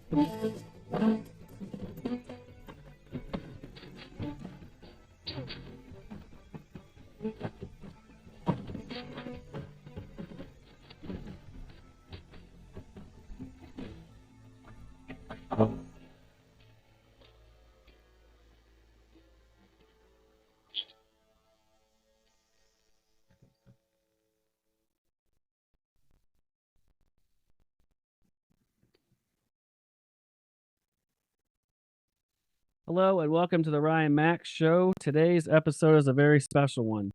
Hello and welcome to the Ryan Max Show. Today's episode is a very special one.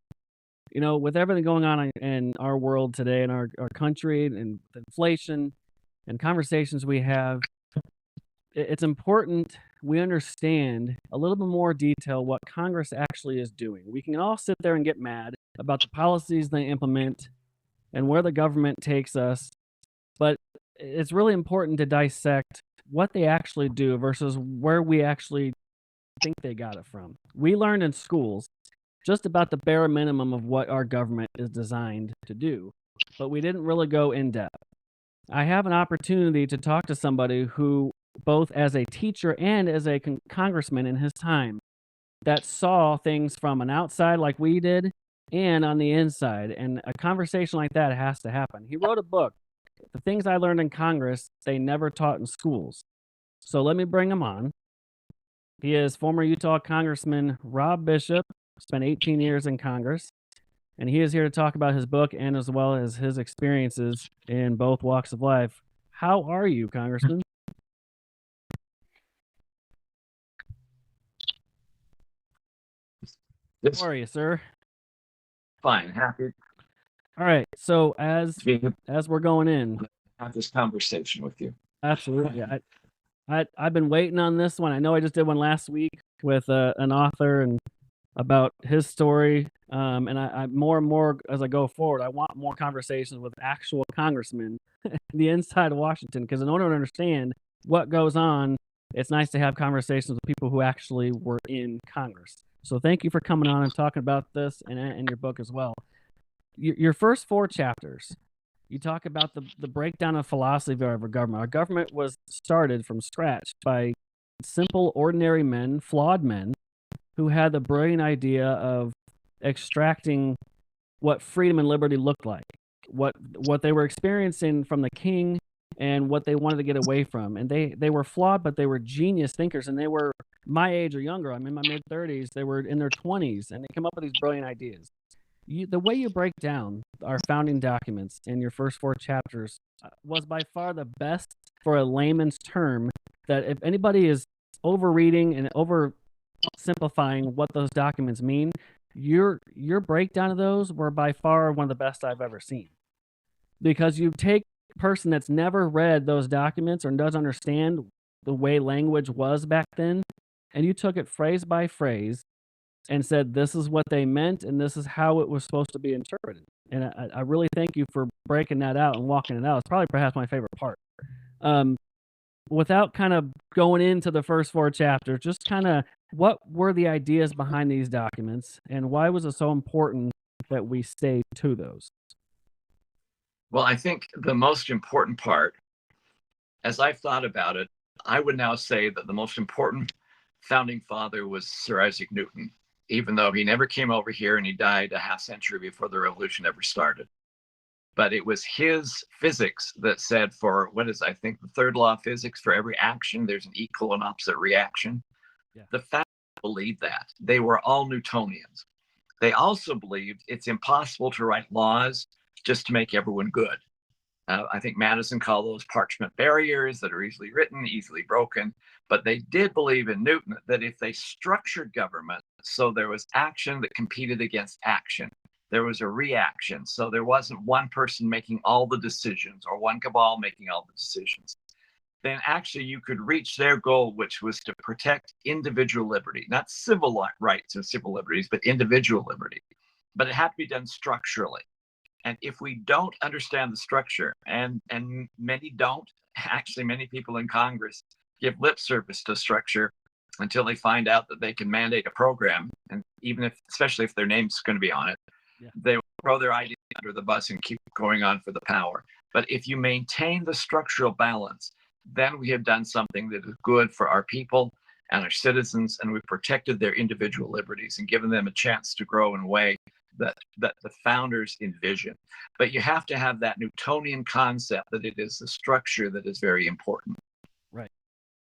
You know, with everything going on in our world today, in our country, and inflation and conversations we have, it's important we understand a little bit more detail what Congress actually is doing. We can all sit there and get mad about the policies they implement and where the government takes us, but it's really important to dissect what they actually do versus where we actually think they got it from. We learned in schools just about the bare minimum of what our government is designed to do, but we didn't really go in depth. I have an opportunity to talk to somebody who, both as a teacher and as a congressman in his time, that saw things from an outside like we did and on the inside. And a conversation like that has to happen. He wrote a book, The Things I Learned in Congress They Never Taught in Schools. So let me bring him on. He is former Utah Congressman Rop Bishop, spent 18 years in Congress, and he is here to talk about his book and as well as his experiences in both walks of life. How are you, Congressman? How are you, sir? Fine, happy All right. So as to we're going in, have this conversation with you. absolutely. I've been waiting on this one. I know I just did one last week with an author and about his story. And I more and more as I go forward, I want more conversations with actual congressmen, the inside of Washington, because in order to understand what goes on, it's nice to have conversations with people who actually were in Congress. So thank you for coming on and talking about this and your book as well. Your first 4 chapters, you talk about the breakdown of philosophy of our government. Our government was started from scratch by simple, ordinary men, flawed men, who had the brilliant idea of extracting what freedom and liberty looked like, what they were experiencing from the king and what they wanted to get away from. And they were flawed, but they were genius thinkers, and they were my age or younger. I'm in my mid-30s. They were in their 20s, and they came up with these brilliant ideas. The way you break down our founding documents in your first 4 chapters was by far the best for a layman's term, that if anybody is overreading and oversimplifying what those documents mean, your breakdown of those were by far one of the best I've ever seen. Because you take a person that's never read those documents or doesn't understand the way language was back then, and you took it phrase by phrase and said, this is what they meant, and this is how it was supposed to be interpreted. And I really thank you for breaking that out and walking it out. It's probably perhaps my favorite part. Without kind of going into the first 4 chapters, just kind of what were the ideas behind these documents, and why was it so important that we stay to those? Well, I think the most important part, as I've thought about it, I would now say that the most important founding father was Sir Isaac Newton, even though he never came over here and he died a half century before the revolution ever started. But it was his physics that said, for what is, I think, the 3rd law of physics, for every action, there's an equal and opposite reaction. Yeah. The fact believed that. They were all Newtonians. They also believed it's impossible to write laws just to make everyone good. I think Madison called those parchment barriers that are easily written, easily broken. But they did believe in Newton that if they structured government so there was action that competed against action, there was a reaction. So there wasn't one person making all the decisions or one cabal making all the decisions, then actually you could reach their goal, which was to protect individual liberty, not civil rights and civil liberties, but individual liberty. But it had to be done structurally. And if we don't understand the structure, and many don't, actually many people in Congress give lip service to structure until they find out that they can mandate a program, and even if, especially if their name's going to be on it, yeah, they will throw their idea under the bus and keep going on for the power. But if you maintain the structural balance, then we have done something that is good for our people and our citizens, and we've protected their individual liberties and given them a chance to grow in a way that the founders envisioned. But you have to have that Newtonian concept that it is the structure that is very important. Right.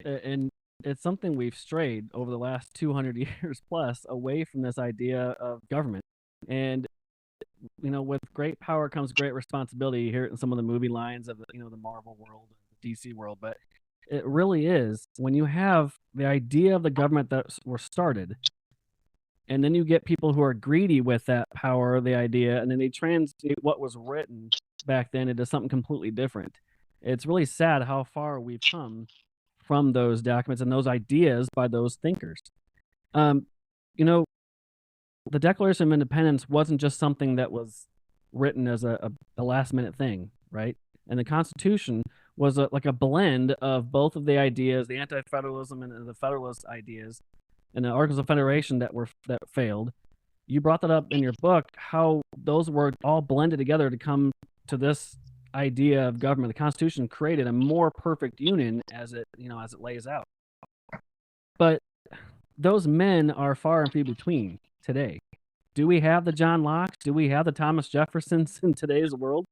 And it's something we've strayed over the last 200 years plus away from this idea of government. And with great power comes great responsibility. You hear it in some of the movie lines of the Marvel world, the DC world, but it really is when you have the idea of the government that were started, and then you get people who are greedy with that power, the idea, and then they translate what was written back then into something completely different. It's really sad how far we've come from those documents and those ideas by those thinkers. Um, you know, the Declaration of Independence wasn't just something that was written as a last minute thing, right? And the Constitution was like a blend of both of the ideas, the anti-federalism and the federalist ideas, and the Articles of Federation that failed. You brought that up in your book, how those were all blended together to come to this idea of government. The Constitution created a more perfect union as it lays out. But those men are far and few between today. Do we have the John Locke? Do we have the Thomas Jeffersons in today's world?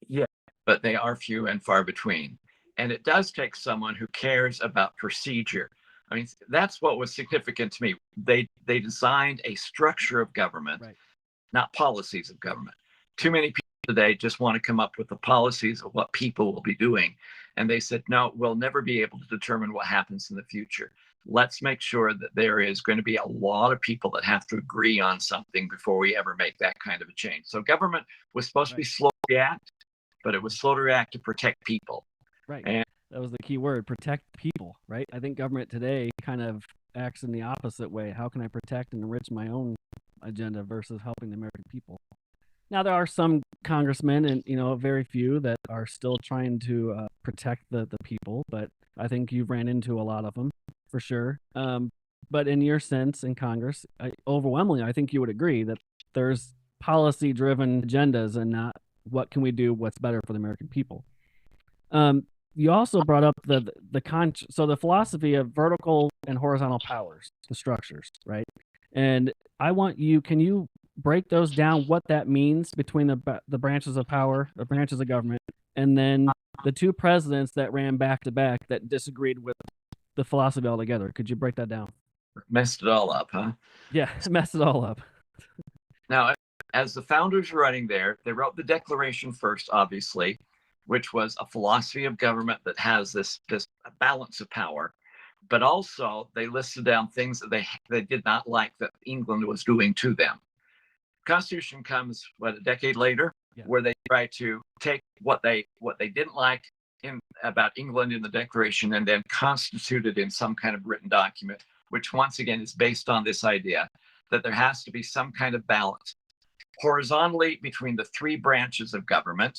Yeah, but they are few and far between. And it does take someone who cares about procedure. I mean, that's what was significant to me. They designed a structure of government, right, not policies of government. Too many people today just want to come up with the policies of what people will be doing. And they said, no, we'll never be able to determine what happens in the future. Let's make sure that there is going to be a lot of people that have to agree on something before we ever make that kind of a change. So government was supposed to be slow to react, but it was slow to react to protect people. Right. And that was the key word, protect people, right? I think government today kind of acts in the opposite way. How can I protect and enrich my own agenda versus helping the American people? Now, there are some congressmen and, very few that are still trying to protect the people, but I think you've ran into a lot of them for sure. But in your sense in Congress, overwhelmingly, I think you would agree that there's policy-driven agendas and not what can we do, what's better for the American people. You also brought up so the philosophy of vertical and horizontal powers, the structures, right? And can you break those down, what that means between the branches of power, the branches of government, and then the two presidents that ran back to back that disagreed with the philosophy altogether? Could you break that down? Messed it all up, huh? Yeah, messed it all up. Now, as the founders were running there, they wrote the Declaration first, obviously, which was a philosophy of government that has this balance of power. But also, they listed down things that they did not like that England was doing to them. Constitution comes, a decade later, where they try to take what they didn't like about England in the Declaration and then constitute it in some kind of written document, which once again is based on this idea that there has to be some kind of balance horizontally between the three branches of government,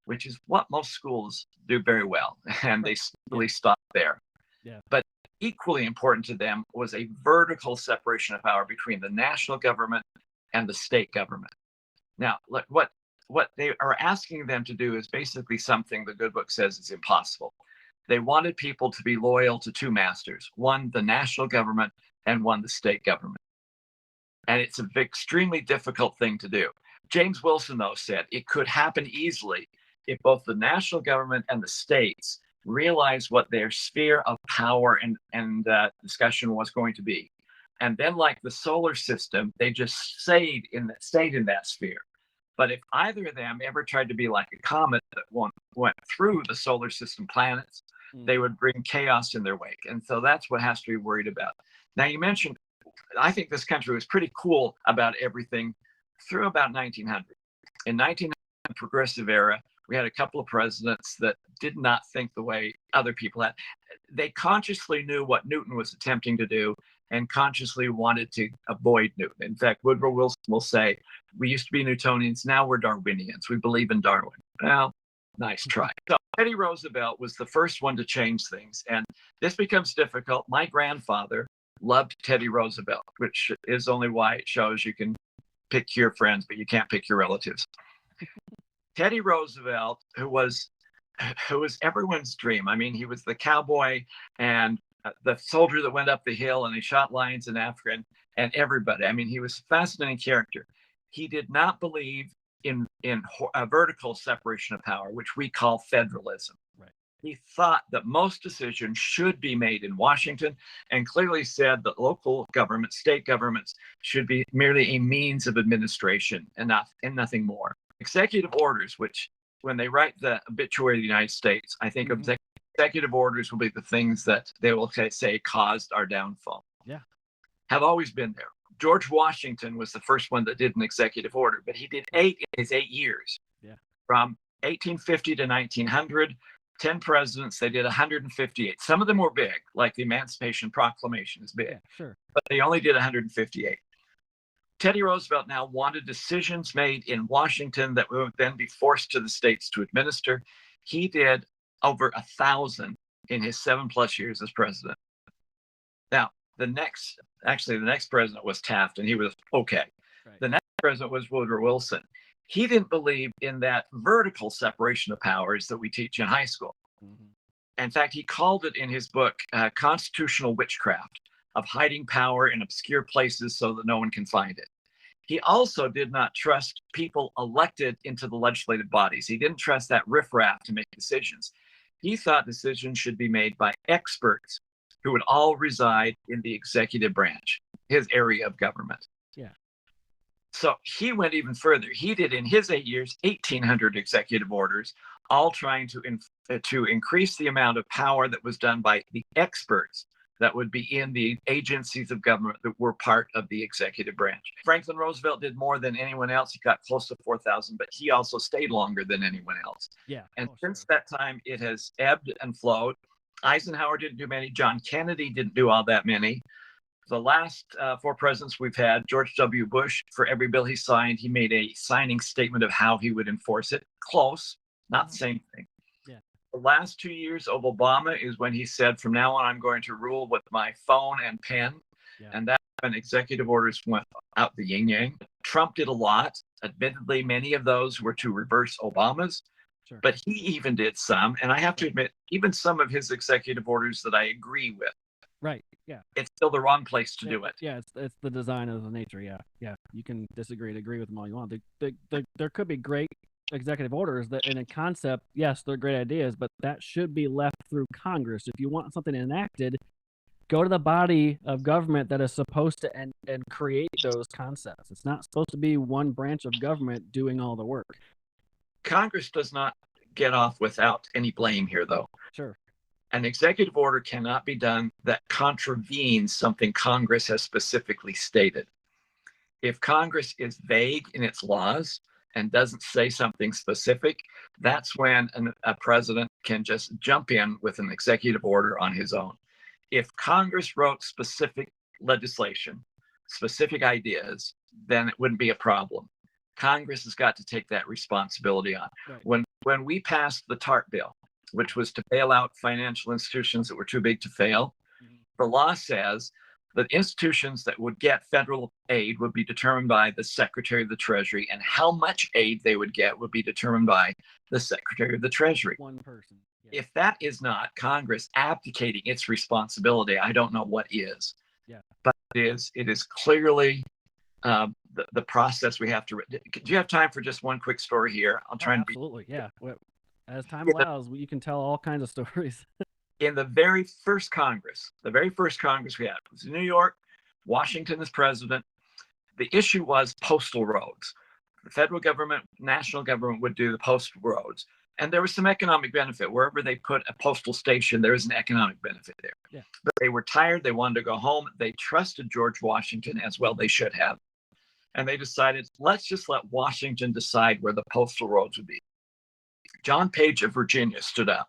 which is what most schools do very well, and they really stop there. Yeah. But equally important to them was a vertical separation of power between the national government and the state government. Now, what they are asking them to do is basically something the Good Book says is impossible. They wanted people to be loyal to two masters, one the national government and one the state government. And it's an extremely difficult thing to do. James Wilson, though, said it could happen easily if both the national government and the states realized what their sphere of power and discussion was going to be. And then, like the solar system, they just stayed in that sphere. But if either of them ever tried to be like a comet that went through the solar system planets, they would bring chaos in their wake. And so that's what has to be worried about. Now, you mentioned, I think this country was pretty cool about everything through about 1900. In 1900, progressive era, we had a couple of presidents that did not think the way other people had. They consciously knew what Newton was attempting to do and consciously wanted to avoid Newton. In fact, Woodrow Wilson will say, we used to be Newtonians, now we're Darwinians. We believe in Darwin. Well, nice try. So Teddy Roosevelt was the first one to change things. And this becomes difficult. My grandfather loved Teddy Roosevelt, which is only why it shows you can pick your friends, but you can't pick your relatives. Teddy Roosevelt, who was who was everyone's dream. I mean, he was the cowboy and the soldier that went up the hill and he shot lions in Africa and everybody. I mean, he was a fascinating character. He did not believe in a vertical separation of power, which we call federalism. Right. He thought that most decisions should be made in Washington, and clearly said that local governments, state governments, should be merely a means of administration and nothing more. Executive orders, which when they write the obituary of the United States, I think executive orders will be the things that they will say caused our downfall. Yeah. Have always been there. George Washington was the first one that did an executive order, but he did 8 in his 8 years. Yeah. From 1850 to 1900, 10 presidents, they did 158. Some of them were big, like the Emancipation Proclamation is big. Yeah, sure. But they only did 158. Teddy Roosevelt now wanted decisions made in Washington that would then be forced to the states to administer. He did over 1,000 in his 7+ years as president. Now, the next president was Taft, and he was okay. Right. The next president was Woodrow Wilson. He didn't believe in that vertical separation of powers that we teach in high school. Mm-hmm. In fact, he called it in his book constitutional witchcraft, of hiding power in obscure places so that no one can find it. He also did not trust people elected into the legislative bodies. He didn't trust that riffraff to make decisions. He thought decisions should be made by experts who would all reside in the executive branch, his area of government. Yeah. So he went even further. He did in his 8 years 1,800 executive orders, all trying to increase the amount of power that was done by the experts that would be in the agencies of government that were part of the executive branch. Franklin Roosevelt did more than anyone else. He got close to 4,000, but he also stayed longer than anyone else. Yeah. And since that time, it has ebbed and flowed. Eisenhower didn't do many. John Kennedy didn't do all that many. The last 4 presidents we've had, George W. Bush, for every bill he signed, he made a signing statement of how he would enforce it. Close, not the same thing. Yeah. The last 2 years of Obama is when he said, from now on, I'm going to rule with my phone and pen. Yeah. And that when executive orders went out the yin-yang. Trump did a lot. Admittedly, many of those were to reverse Obama's. Sure. But he even did some. And I have to admit, even some of his executive orders that I agree with. Right. Yeah. It's still the wrong place to do it. Yeah. It's the design of the nature. Yeah. Yeah. You can disagree and agree with them all you want. There could be great executive orders that in a concept, yes, they're great ideas, but that should be left through Congress. If you want something enacted, go to the body of government that is supposed to and create those concepts. It's not supposed to be one branch of government doing all the work. Congress does not get off without any blame here, though. Sure. An executive order cannot be done that contravenes something Congress has specifically stated. If Congress is vague in its laws and doesn't say something specific, that's when a president can just jump in with an executive order on his own. If Congress wrote specific legislation, specific ideas, then it wouldn't be a problem. Congress has got to take that responsibility on. Right. When we passed the TARP bill, which was to bail out financial institutions that were too big to fail, the law says that institutions that would get federal aid would be determined by the Secretary of the Treasury, and how much aid they would get would be determined by the Secretary of the Treasury. One person. Yeah. If that is not Congress abdicating its responsibility, I don't know what is. Yeah. But it is clearly the process we have to. Do you have time for just one quick story here? I'll try and absolutely. Yeah. As time allows, you can tell all kinds of stories. In the very first Congress we had was in New York. Washington is president. The issue was postal roads. The federal government, national government would do the postal roads. And there was some economic benefit. Wherever they put a postal station, there was an economic benefit there. Yeah. But they were tired. They wanted to go home. They trusted George Washington, as well they should have. And they decided, let's just let Washington decide where the postal roads would be. John Page of Virginia stood up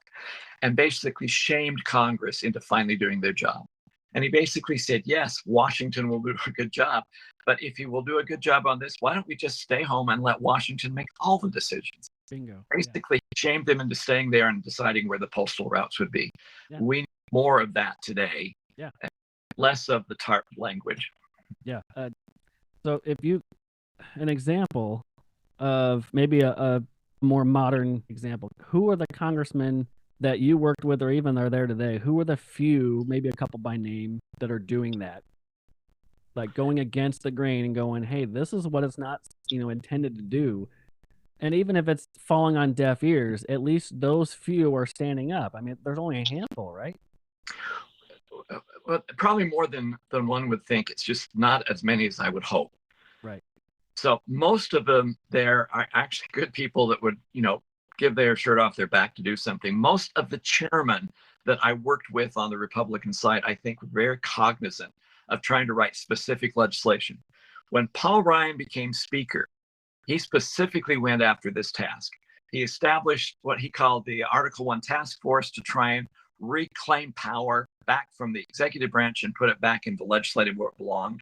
and basically shamed Congress into finally doing their job. And he basically said, yes, Washington will do a good job. But if he will do a good job on this, why don't we just stay home and let Washington make all the decisions? Bingo. Basically, he shamed them into staying there and deciding where the postal routes would be. Yeah. We need more of that today. Yeah. Less of the TARP language. Yeah. So if an example of maybe a more modern example. Who are the congressmen that you worked with, or even are there today? Who are the few, maybe a couple by name, that are doing that? Like going against the grain and going, hey, this is what it's not, intended to do. And even if it's falling on deaf ears, at least those few are standing up. I mean, there's only a handful, right? Well, probably more than one would think. It's just not as many as I would hope. Right. So most of them there are actually good people that would, give their shirt off their back to do something. Most of the chairmen that I worked with on the Republican side, I think, were very cognizant of trying to write specific legislation. When Paul Ryan became Speaker, he specifically went after this task. He established what he called the Article 1 Task Force to try and reclaim power back from the executive branch and put it back into legislative where it belonged.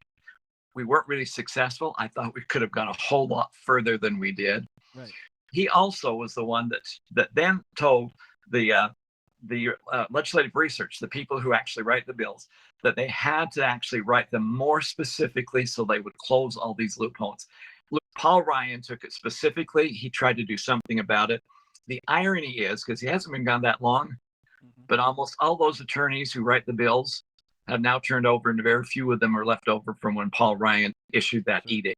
We weren't really successful. I thought we could have gone a whole lot further than we did. Right. He also was the one that then told the legislative research, the people who actually write the bills, that they had to actually write them more specifically so they would close all these loopholes. Look, Paul Ryan took it specifically. He tried to do something about it. The irony is, because he hasn't been gone that long, but almost all those attorneys who write the bills have now turned over, and very few of them are left over from when Paul Ryan issued that edict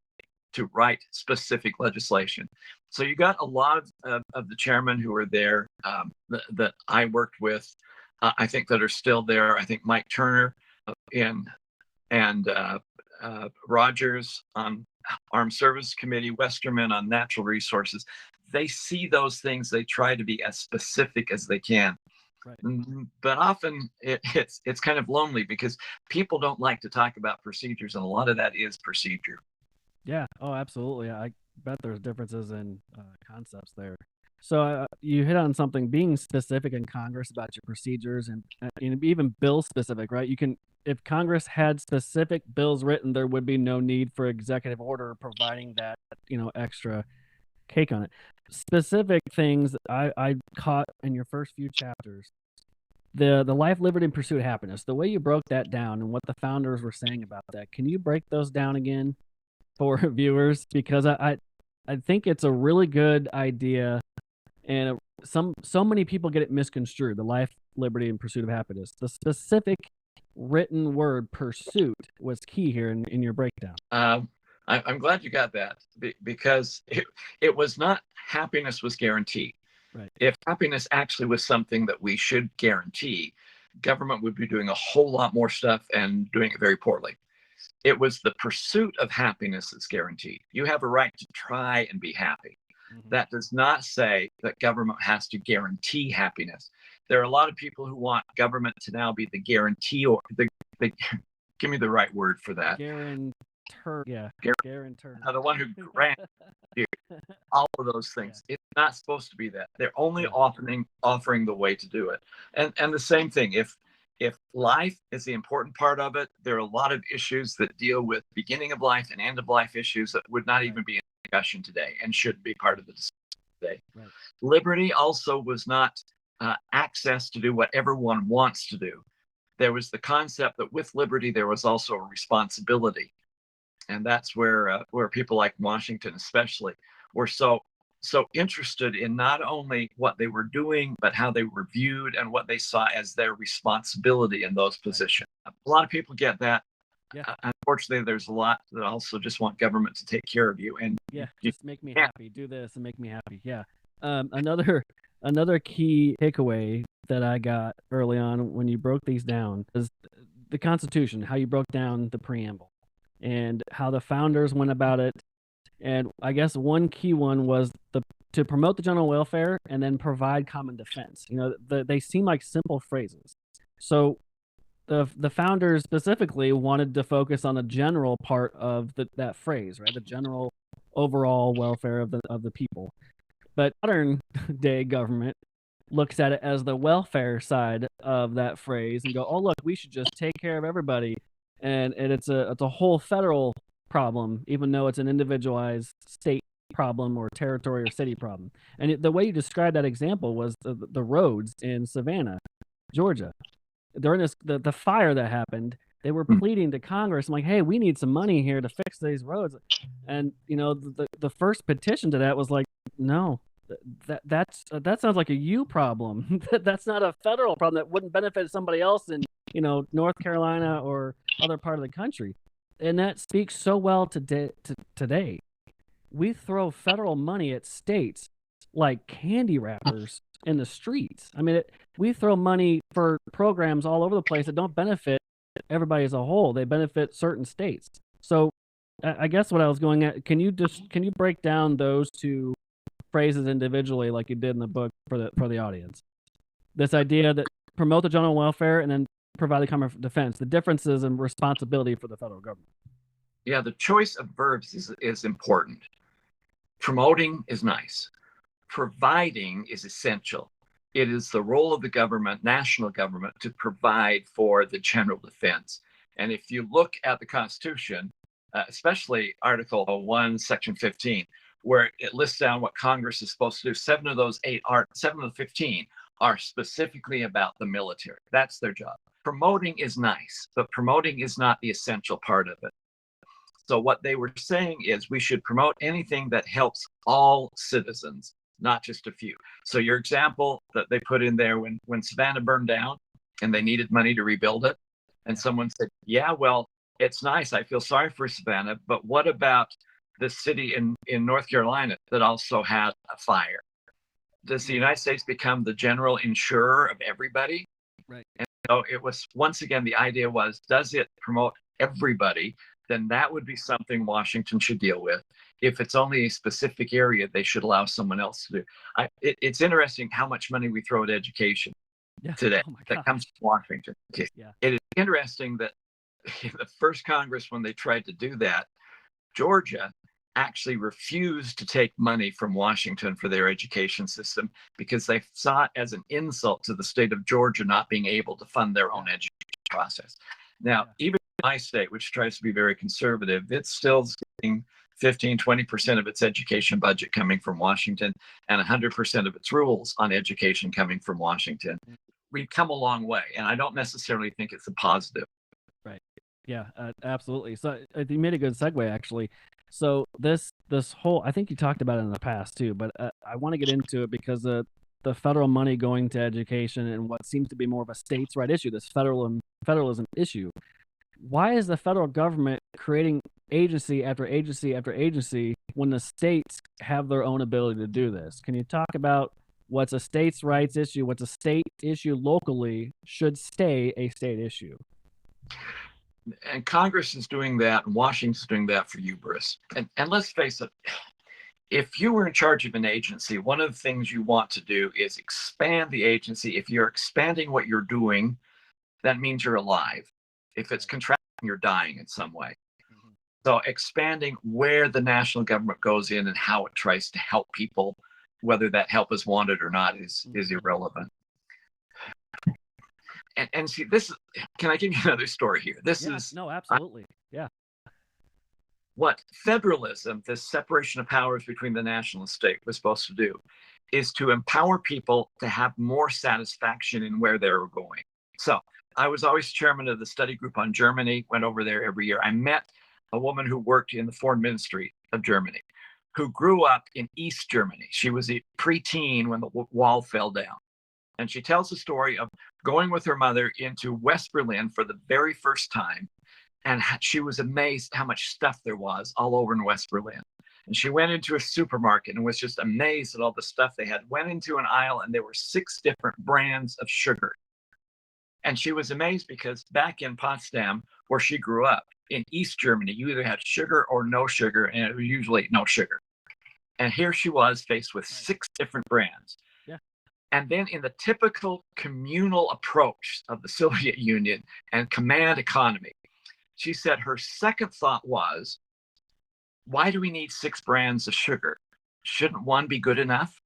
to write specific legislation. So you got a lot of the chairmen who are there that I worked with, I think, that are still there. I think Mike Turner and Rogers on Armed Services Committee, Westerman on Natural Resources. They see those things. They try to be as specific as they can. Right. But often it's kind of lonely because people don't like to talk about procedures, and a lot of that is procedure. Yeah. Oh, absolutely. I bet there's differences in concepts there. So you hit on something, being specific in Congress about your procedures and even bill specific, right? If Congress had specific bills written, there would be no need for executive order providing that, extra cake on it. Specific things I caught in your first few chapters, the life, liberty, and pursuit of happiness, the way you broke that down and what the founders were saying about that. Can you break those down again for viewers? Because I think it's a really good idea, and so many people get it misconstrued. The life, liberty, and pursuit of happiness. The specific written word pursuit was key here in your breakdown. I'm glad you got that, because it was not happiness was guaranteed. Right. If happiness actually was something that we should guarantee, government would be doing a whole lot more stuff and doing it very poorly. It was the pursuit of happiness that's guaranteed. You have a right to try and be happy. Mm-hmm. That does not say that government has to guarantee happiness. There are a lot of people who want government to now be the guarantee, or the give me the right word for that. Guarantor. Yeah. Guarantor. The one who grants you all of those things. Yeah. It's not supposed to be that. They're only offering the way to do it. And the same thing, if life is the important part of it, there are a lot of issues that deal with beginning of life and end of life issues that would not even be in discussion today and should be part of the discussion today. Right. Liberty also was not access to do what everyone wants to do. There was the concept that with liberty, there was also a responsibility. And that's where people like Washington especially were so interested in not only what they were doing, but how they were viewed and what they saw as their responsibility in those positions. A lot of people get that. Yeah. Unfortunately, there's a lot that also just want government to take care of you. And just make me happy. Do this and make me happy. Yeah. Another key takeaway that I got early on when you broke these down is the Constitution, how you broke down the preamble and how the founders went about it. And I guess one key one was to promote the general welfare and then provide common defense. They seem like simple phrases. So the founders specifically wanted to focus on the general part of that phrase, right? The general overall welfare of the people. But modern day government looks at it as the welfare side of that phrase and go, oh, look, we should just take care of everybody. And it's a whole federal problem, even though it's an individualized state problem or territory or city problem. And the way you described that example was the roads in Savannah, Georgia. During the fire that happened, they were pleading to Congress, like, hey, we need some money here to fix these roads. And, the first petition to that was like, no, That sounds like a you problem. That's not a federal problem that wouldn't benefit somebody else in, North Carolina or other part of the country. And that speaks so well today. We throw federal money at states like candy wrappers in the streets. I mean, we throw money for programs all over the place that don't benefit everybody as a whole. They benefit certain states. So I guess what I was going at, can you break down those two phrases individually like you did in the book for the audience? This idea that promote the general welfare and then provide the common defense, the differences in responsibility for the federal government. Yeah, the choice of verbs is important. Promoting is nice. Providing is essential. It is the role of the government, national government, to provide for the general defense. And if you look at the Constitution, especially Article 1, Section 15, where it lists down what Congress is supposed to do, 7 of the 15 are specifically about the military. That's their job. Promoting is nice, but promoting is not the essential part of it. So what they were saying is we should promote anything that helps all citizens, not just a few. So your example that they put in there when Savannah burned down and they needed money to rebuild it, and someone said, yeah, well, it's nice. I feel sorry for Savannah, but what about the city in North Carolina that also had a fire? Does the United States become the general insurer of everybody? Right. And so it was, once again, the idea was, does it promote everybody? Then that would be something Washington should deal with. If it's only a specific area, they should allow someone else to do. It's interesting how much money we throw at education today that comes from Washington. Yeah. It is interesting that the first Congress, when they tried to do that, Georgia actually refused to take money from Washington for their education system because they saw it as an insult to the state of Georgia not being able to fund their own education process. Now, even my state, which tries to be very conservative, it's still getting 15-20% of its education budget coming from Washington and 100% of its rules on education coming from Washington. We've come a long way, and I don't necessarily think it's a positive. Right. Yeah, absolutely. So you made a good segue, actually. So this whole, I think you talked about it in the past too, but I want to get into it because the federal money going to education and what seems to be more of a states' right issue, this federalism issue. Why is the federal government creating agency after agency after agency when the states have their own ability to do this? Can you talk about what's a states' rights issue, what's a state issue locally should stay a state issue? And Congress is doing that, and Washington's doing that for hubris. And let's face it, if you were in charge of an agency, one of the things you want to do is expand the agency. If you're expanding what you're doing, that means you're alive. If it's contracting, you're dying in some way. So expanding where the national government goes in and how it tries to help people, whether that help is wanted or not, is irrelevant. And see, can I give you another story here? No, absolutely. Yeah. What federalism, this separation of powers between the national and state, was supposed to do is to empower people to have more satisfaction in where they're going. So I was always chairman of the study group on Germany, went over there every year. I met a woman who worked in the foreign ministry of Germany, who grew up in East Germany. She was a preteen when the wall fell down. And she tells the story of going with her mother into West Berlin for the very first time. And she was amazed how much stuff there was all over in West Berlin. And she went into a supermarket and was just amazed at all the stuff they had. Went into an aisle and there were 6 different brands of sugar. And she was amazed because back in Potsdam, where she grew up, in East Germany, you either had sugar or no sugar, and it was usually no sugar. And here she was faced with 6 different brands. Yeah. And then in the typical communal approach of the Soviet Union and command economy, she said her second thought was, why do we need 6 brands of sugar? Shouldn't one be good enough?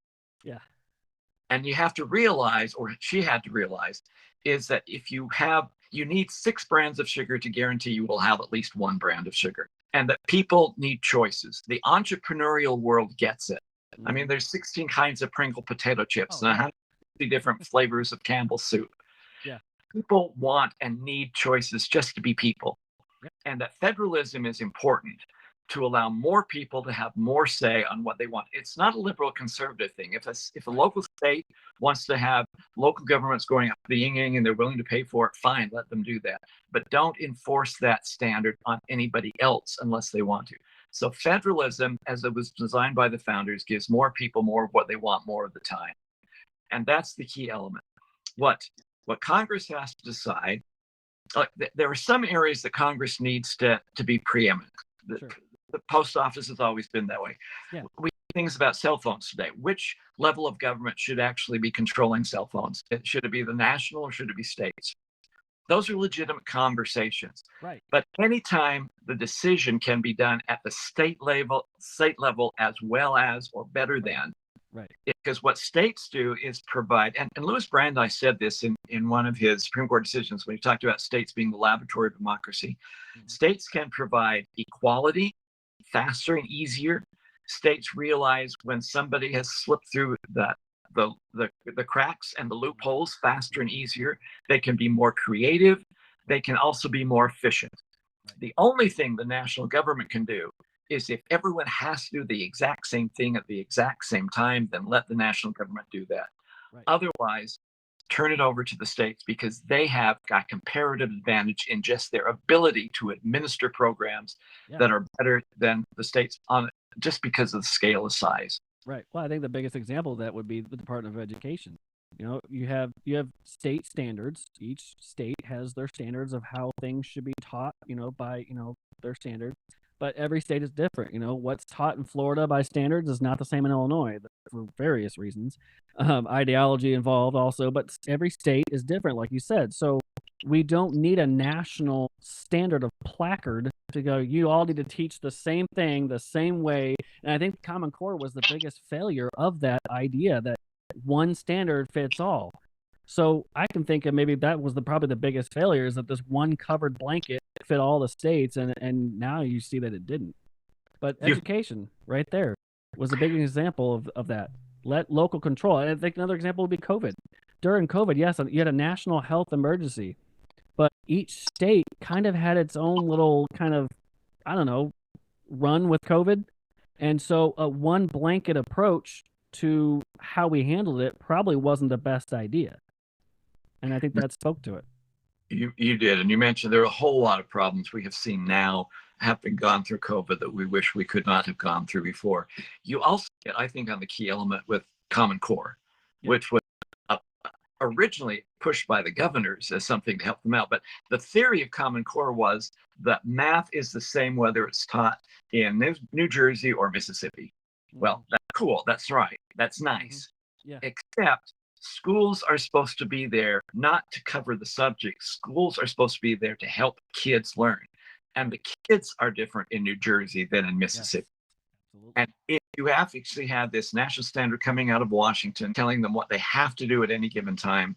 Yeah. And you have to realize, or she had to realize, is that if you need 6 brands of sugar to guarantee you will have at least 1 brand of sugar, and that people need choices. The entrepreneurial world gets it. I mean, there's 16 kinds of Pringle potato chips and 150 different flavors of Campbell's soup. Yeah. People want and need choices just to be people. Yep. And that federalism is important. to allow more people to have more say on what they want. It's not a liberal conservative thing. If a local state wants to have local governments going up the yin and they're willing to pay for it, fine, let them do that. But don't enforce that standard on anybody else unless they want to. So federalism, as it was designed by the founders, gives more people more of what they want more of the time. And that's the key element. What Congress has to decide, there are some areas that Congress needs to be preeminent. Sure. The post office has always been that way. Yeah. We things about cell phones today. Which level of government should actually be controlling cell phones? Should it be the national or should it be states? Those are legitimate conversations. Right. But anytime the decision can be done at the state level as well as or better than, right. Because what states do is provide, and Louis Brandeis said this in one of his Supreme Court decisions when he talked about states being the laboratory of democracy. Mm-hmm. States can provide equality faster and easier. States realize when somebody has slipped through the cracks and the loopholes faster and easier. They can be more creative. They can also be more efficient. The only thing the national government can do is if everyone has to do the exact same thing at the exact same time, then let the national government do that. Right. Otherwise, turn it over to the states because they have got comparative advantage in just their ability to administer programs that are better than the states on just because of the scale of size. Right. Well, I think the biggest example of that would be the Department of Education. You have state standards. Each state has their standards of how things should be taught, by, their standards. But every state is different. What's taught in Florida by standards is not the same in Illinois for various reasons. Ideology involved also, but every state is different, like you said. So we don't need a national standard of placard to go, you all need to teach the same thing the same way. And I think Common Core was the biggest failure of that idea that one standard fits all. So I can think of maybe that was probably the biggest failure, is that this one covered blanket fit all the states, and now you see that it didn't. But education right there was a big example of that. Let local control. And I think another example would be COVID. During COVID, yes, you had a national health emergency, but each state kind of had its own little kind of, run with COVID. And so a one blanket approach to how we handled it probably wasn't the best idea. And I think that spoke to it. You did. And you mentioned there are a whole lot of problems we have seen now having gone through COVID that we wish we could not have gone through before. You also get, I think, on the key element with Common Core, which was originally pushed by the governors as something to help them out. But the theory of Common Core was that math is the same whether it's taught in New Jersey or Mississippi. Well, that's cool. That's right. That's nice. Yeah. Except schools are supposed to be there not to cover the subject. Schools are supposed to be there to help kids learn. And the kids are different in New Jersey than in Mississippi. Yes. And if you actually have this national standard coming out of Washington telling them what they have to do at any given time,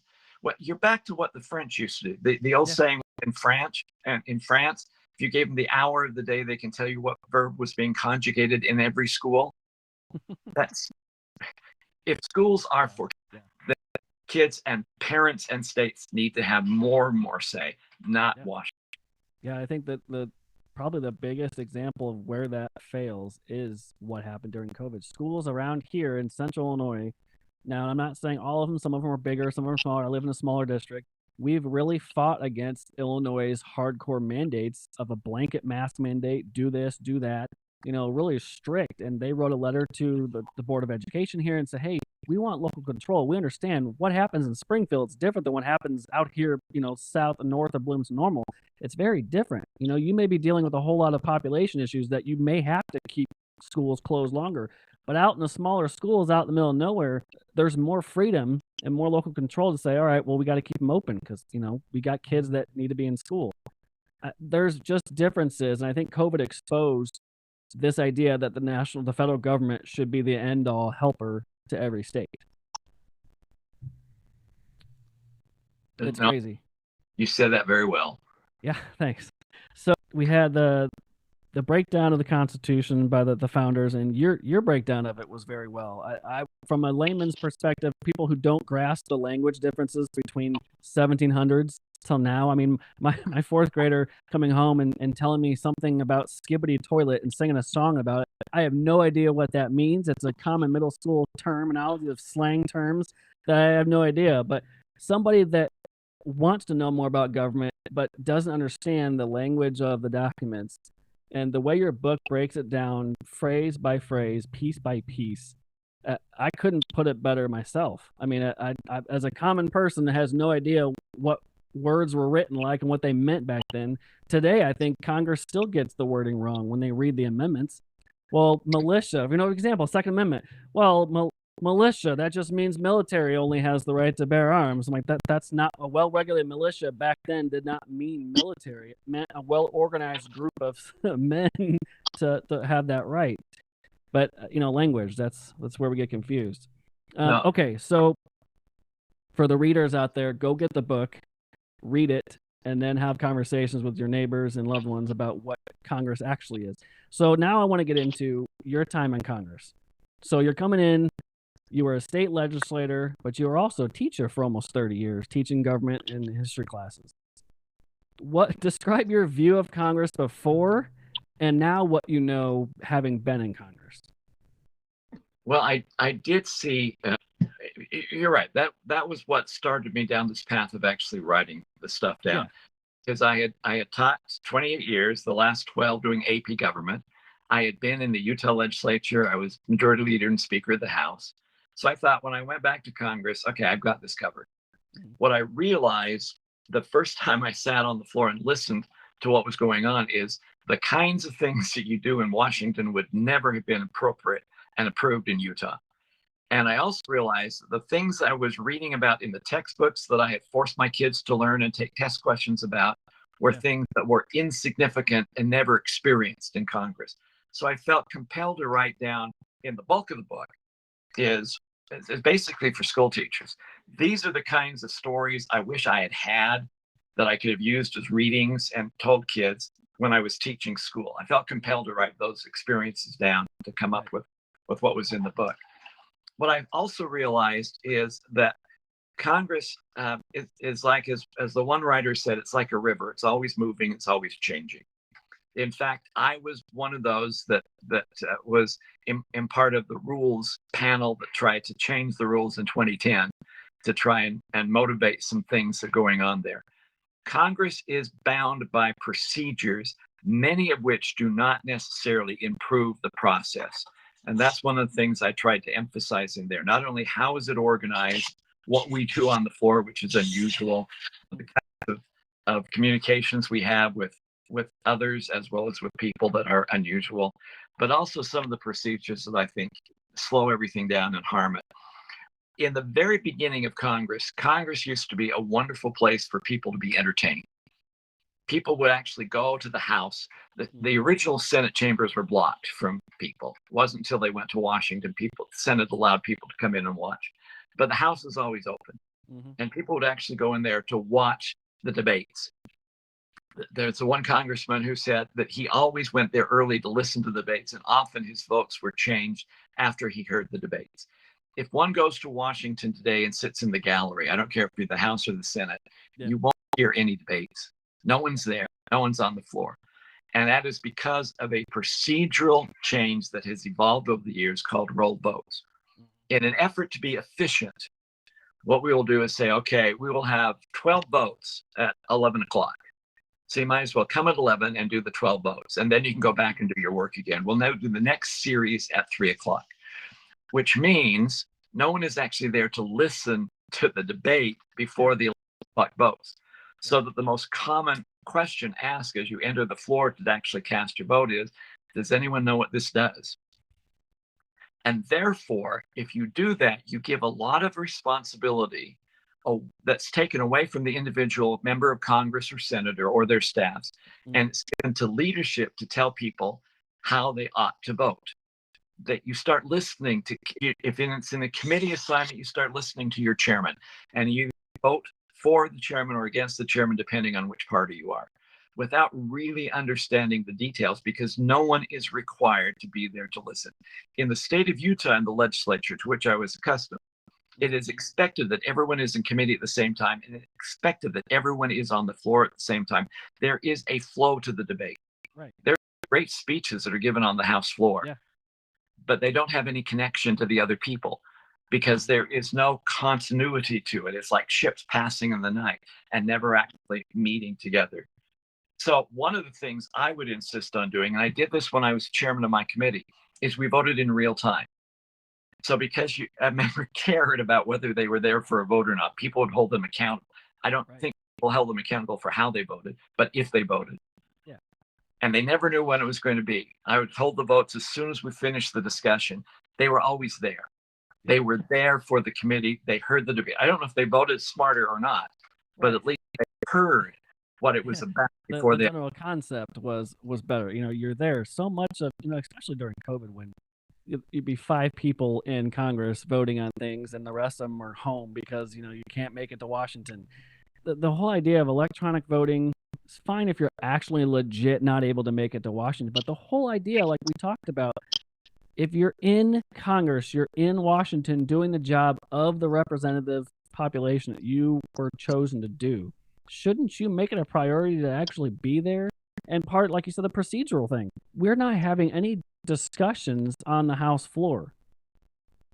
you're back to what the French used to do. The old saying in France, if you gave them the hour of the day, they can tell you what verb was being conjugated in every school. That's if schools are for the kids, and parents and states need to have more and more say, not Washington. Yeah, I think that probably the biggest example of where that fails is what happened during COVID. Schools around here in Central Illinois. Now, I'm not saying all of them. Some of them are bigger, some of them are smaller. I live in a smaller district. We've really fought against Illinois' hardcore mandates of a blanket mask mandate, do this, do that, really strict. And they wrote a letter to the Board of Education here and said, hey, we want local control. We understand what happens in Springfield is different than what happens out here, south and north of Bloomington Normal. It's very different. You may be dealing with a whole lot of population issues that you may have to keep schools closed longer. But out in the smaller schools out in the middle of nowhere, there's more freedom and more local control to say, all right, well, we got to keep them open because, we got kids that need to be in school. There's just differences. And I think COVID exposed this idea that the federal government should be the end all helper to every state. It's crazy. You said that very well. Yeah, thanks. So we had the breakdown of the Constitution by the founders, and your breakdown of it was very well. I from a layman's perspective, people who don't grasp the language differences between 1700s till now. I mean, my fourth grader coming home and telling me something about skibbity toilet and singing a song about it. I have no idea what that means. It's a common middle school terminology of slang terms that I have no idea. But somebody that wants to know more about government but doesn't understand the language of the documents and the way your book breaks it down phrase by phrase, piece by piece, I couldn't put it better myself. I mean, as a common person that has no idea what words were written like and what they meant back then, today I think Congress still gets the wording wrong when they read the amendments. Well, militia, example, Second Amendment. Well, militia, that just means military only has the right to bear arms. I'm like, that's not a well-regulated militia back then did not mean military. It meant a well-organized group of men to have that right. But language, that's where we get confused. No. Okay, so for the readers out there, go get the book, read it, and then have conversations with your neighbors and loved ones about what Congress actually is. So now I want to get into your time in Congress. So you're coming in, you were a state legislator, but you were also a teacher for almost 30 years, teaching government and history classes. Describe your view of Congress before and now what you know having been in Congress. Well, I did see, you're right. That was what started me down this path of actually writing the stuff down. Because I had taught 28 years, the last 12 doing AP government. I had been in the Utah Legislature. I was majority leader and Speaker of the House. So I thought when I went back to Congress, okay, I've got this covered. What I realized the first time I sat on the floor and listened to what was going on is the kinds of things that you do in Washington would never have been appropriate and approved in Utah. And I also realized the things I was reading about in the textbooks that I had forced my kids to learn and take test questions about were things that were insignificant and never experienced in Congress. So I felt compelled to write down in the bulk of the book is basically for school teachers. These are the kinds of stories I wish I had that I could have used as readings and told kids when I was teaching school. I felt compelled to write those experiences down to come up with what was in the book. What I've also realized is that Congress is like, as the one writer said, it's like a river. It's always moving. It's always changing. In fact, I was one of those that was in part of the rules panel that tried to change the rules in 2010 to try and motivate some things that are going on there. Congress is bound by procedures, many of which do not necessarily improve the process. And that's one of the things I tried to emphasize in there. Not only how is it organized, what we do on the floor, which is unusual, the kinds of communications we have with others as well as with people that are unusual, but also some of the procedures that I think slow everything down and harm it. In the very beginning of Congress used to be a wonderful place for people to be entertained. People would actually go to the House. The original Senate chambers were blocked from people. It wasn't until they went to Washington, the Senate allowed people to come in and watch. But the House is always open. And people would actually go in there to watch the debates. There's the one congressman who said that he always went there early to listen to the debates, and often his votes were changed after he heard the debates. If one goes to Washington today and sits in the gallery, I don't care if you're the House or the Senate, you won't hear any debates. No one's there. No one's on the floor. And that is because of a procedural change that has evolved over the years called roll votes. In an effort to be efficient, what we will do is say, okay, we will have 12 votes at 11 o'clock. So you might as well come at 11 and do the 12 votes. And then you can go back and do your work again. We'll now do the next series at 3 o'clock, which means no one is actually there to listen to the debate before the 11 o'clock votes. So that the most common question asked as you enter the floor to actually cast your vote is, does anyone know what this does? And therefore, if you do that, you give a lot of responsibility that's taken away from the individual member of Congress or senator or their staffs, and it's given to leadership to tell people how they ought to vote. That you start listening to, if it's in a committee assignment, you start listening to your chairman, and you vote for the chairman or against the chairman, depending on which party you are, without really understanding the details, because no one is required to be there to listen. In the state of Utah and the legislature, to which I was accustomed, It is expected that everyone is in committee at the same time, and it's expected that everyone is on the floor at the same time. There is a flow to the debate. Right. There are great speeches that are given on the House floor, Yeah. but they don't have any connection to the other people because there is no continuity to it. It's like ships passing in the night and never actually meeting together. So one of the things I would insist on doing, and I did this when I was chairman of my committee, is we voted in real time. So because a member cared about whether they were there for a vote or not, people would hold them accountable. I don't think people held them accountable for how they voted, but if they voted. Yeah. And they never knew when it was going to be. I would hold the votes as soon as we finished the discussion. They were always there. They were there for the committee. They heard the debate. I don't know if they voted smarter or not, but at least they heard what it was about before the general concept was better. You know, you're there so much of, you know, especially during COVID when you'd be 5 people in Congress voting on things and the rest of them are home because, you know, you can't make it to Washington. The whole idea of electronic voting is fine if you're actually legit not able to make it to Washington. But the whole idea, like we talked about, if you're in Congress, you're in Washington doing the job of the representative population that you were chosen to do, shouldn't you make it a priority to actually be there? And part, like you said, the procedural thing. We're not having any discussions on the House floor.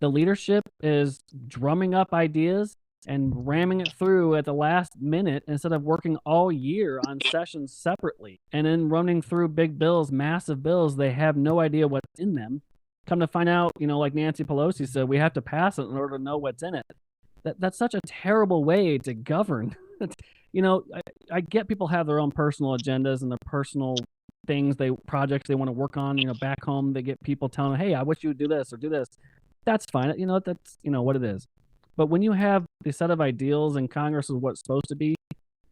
The leadership is drumming up ideas and ramming it through at the last minute instead of working all year on sessions separately and then running through big bills, massive bills. They have no idea what's in them. Come to find out, you know, like Nancy Pelosi said, we have to pass it in order to know what's in it. That's such a terrible way to govern. You know, I get people have their own personal agendas and their personal things, projects they want to work on. You know, back home they get people telling them, hey, I wish you would do this or do this. That's fine. You know, that's, you know, what it is. But when you have the set of ideals and Congress is what's supposed to be,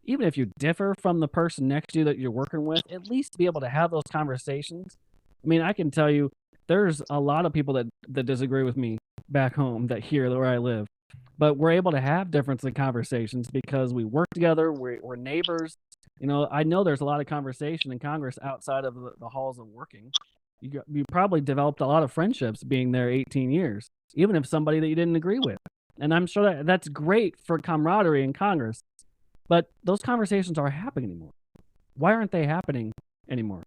even if you differ from the person next to you that you're working with, at least be able to have those conversations. I mean, I can tell you there's a lot of people that disagree with me back home that here where I live. But we're able to have difference in conversations because we work together. We're neighbors. You know, I know there's a lot of conversation in Congress outside of the halls of working. You probably developed a lot of friendships being there 18 years, even if somebody that you didn't agree with. And I'm sure that's great for camaraderie in Congress. But those conversations aren't happening anymore. Why aren't they happening anymore?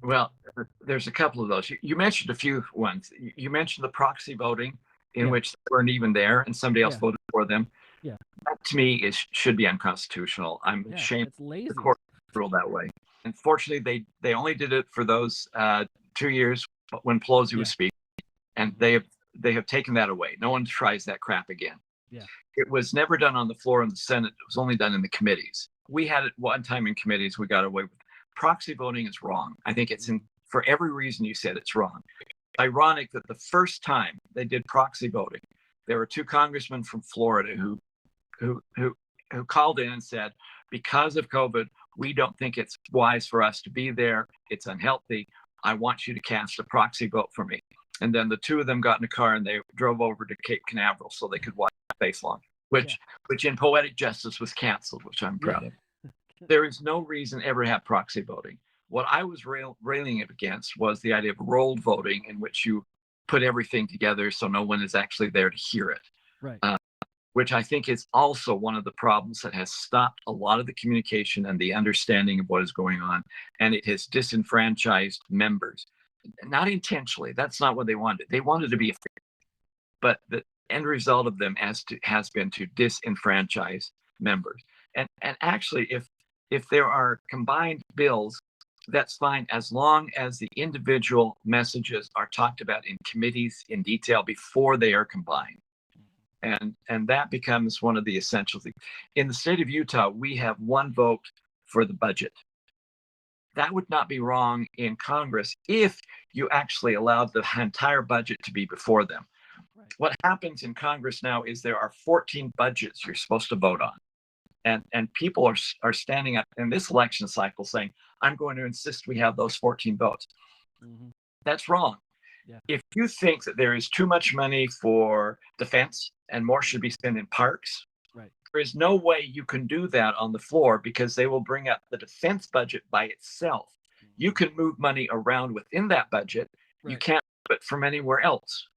Well, there's a couple of those. You mentioned a few ones. You mentioned the proxy voting in which they weren't even there and somebody else voted for them. Yeah. That to me should be unconstitutional. I'm ashamed the court ruled that way. Unfortunately, they only did it for those 2 years when Pelosi was speaking, and they have taken that away. No one tries that crap again. Yeah. It was never done on the floor in the Senate. It was only done in the committees. We had it one time in committees. We got away with it. Proxy voting is wrong. I think it's for every reason you said it's wrong. Ironic that the first time they did proxy voting, there were 2 congressmen from Florida who called in and said, because of COVID, we don't think it's wise for us to be there. It's unhealthy. I want you to cast a proxy vote for me. And then the 2 of them got in a car and they drove over to Cape Canaveral so they could watch face launch, which in poetic justice was canceled, which I'm proud of. There is no reason ever to have proxy voting. What I was railing against was the idea of rolled voting, in which you put everything together so no one is actually there to hear it. Right. Which I think is also one of the problems that has stopped a lot of the communication and the understanding of what is going on. And it has disenfranchised members. Not intentionally. That's not what they wanted. They wanted to be fair. But the end result of them has been to disenfranchise members. And actually, if there are combined bills, that's fine as long as the individual messages are talked about in committees in detail before they are combined. And that becomes one of the essential things. In the state of Utah, we have 1 vote for the budget. That would not be wrong in Congress if you actually allowed the entire budget to be before them. Right. What happens in Congress now is there are 14 budgets you're supposed to vote on. And people are standing up in this election cycle saying, I'm going to insist we have those 14 votes. Mm-hmm. That's wrong. Yeah. If you think that there is too much money for defense and more should be spent in parks, there is no way you can do that on the floor because they will bring up the defense budget by itself. Mm-hmm. You can move money around within that budget. You can't move it from anywhere else.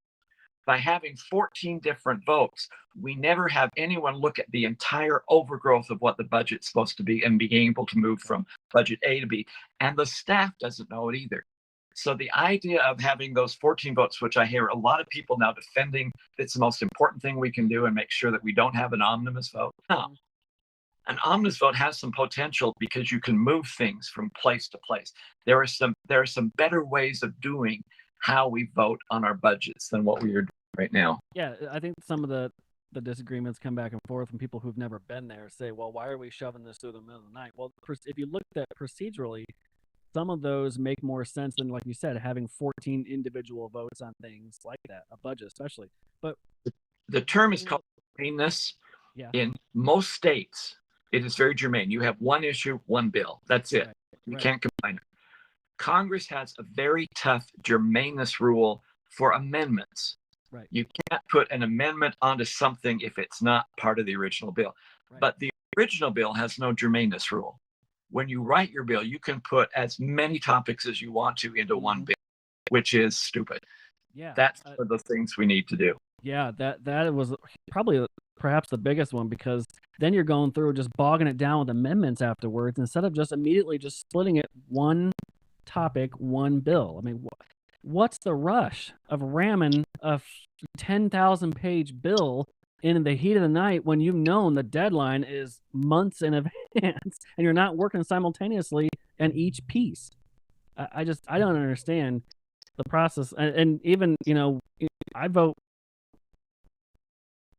by having 14 different votes, we never have anyone look at the entire overgrowth of what the budget's supposed to be and being able to move from budget A to B. And the staff doesn't know it either. So the idea of having those 14 votes, which I hear a lot of people now defending, it's the most important thing we can do and make sure that we don't have an omnibus vote. No. An omnibus vote has some potential because you can move things from place to place. There are some better ways of doing how we vote on our budgets than what we are doing right now. Yeah, I think some of the disagreements come back and forth from people who've never been there say, well, why are we shoving this through the middle of the night? Well, if you looked at procedurally, some of those make more sense than, like you said, having 14 individual votes on things like that, a budget especially. But the term is called germaneness. Yeah. In most states, it is very germane. You have one issue, one bill. That's it. Right. You can't combine it. Congress has a very tough germaneness rule for amendments. Right. You can't put an amendment onto something if it's not part of the original bill. Right. But the original bill has no germaneness rule. When you write your bill, you can put as many topics as you want to into one bill, which is stupid. Yeah. That's one of the things we need to do. Yeah, that was probably perhaps the biggest one, because then you're going through just bogging it down with amendments afterwards instead of just immediately just splitting it one topic, one bill. I mean, what's the rush of ramming a 10,000 page bill in the heat of the night when you've known the deadline is months in advance and you're not working simultaneously in each piece? I don't understand the process. And even, I vote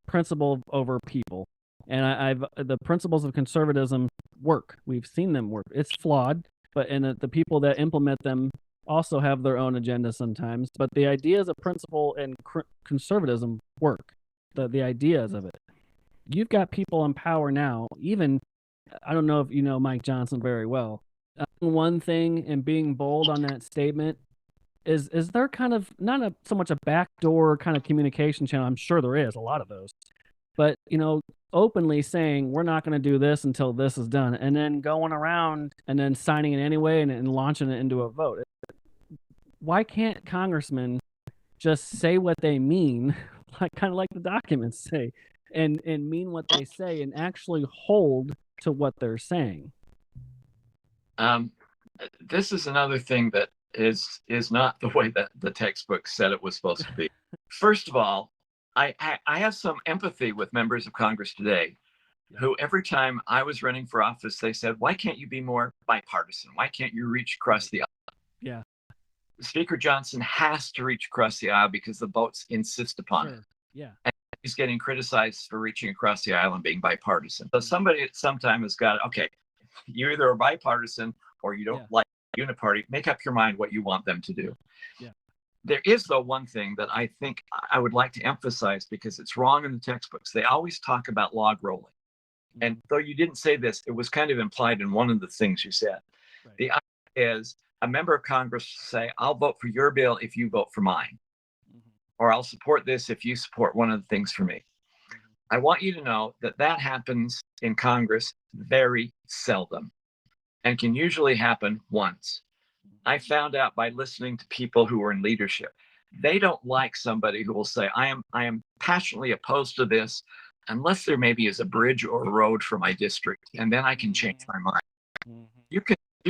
principle over people, and the principles of conservatism work. We've seen them work. It's flawed, but the people that implement them also have their own agenda sometimes. But the ideas of principle and conservatism work. The ideas of it. You've got people in power now. Even, I don't know if you know Mike Johnson very well. One thing, and being bold on that statement, is there kind of not so much a backdoor kind of communication channel? I'm sure there is a lot of those, but openly saying we're not going to do this until this is done, and then going around and then signing it anyway and launching it into a vote. Why can't congressmen just say what they mean, kind of like the documents say, and mean what they say and actually hold to what they're saying? This is another thing that is not the way that the textbook said it was supposed to be. First of all, I have some empathy with members of Congress today who, every time I was running for office, they said, why can't you be more bipartisan? Why can't you reach across the aisle? Yeah. Speaker Johnson has to reach across the aisle because the votes insist upon it. Yeah. And he's getting criticized for reaching across the aisle and being bipartisan. So somebody at some time has got, okay, you either are bipartisan or you don't like uniparty. Make up your mind what you want them to do. Yeah. There is, though, one thing that I think I would like to emphasize, because it's wrong in the textbooks. They always talk about log rolling. And though you didn't say this, it was kind of implied in one of the things you said. Right. The idea is a member of Congress say, I'll vote for your bill if you vote for mine. Or I'll support this if you support one of the things for me. I want you to know that that happens in Congress very seldom and can usually happen once. I found out by listening to people who are in leadership. They don't like somebody who will say, I am passionately opposed to this unless there maybe is a bridge or a road for my district, and then I can change my mind. You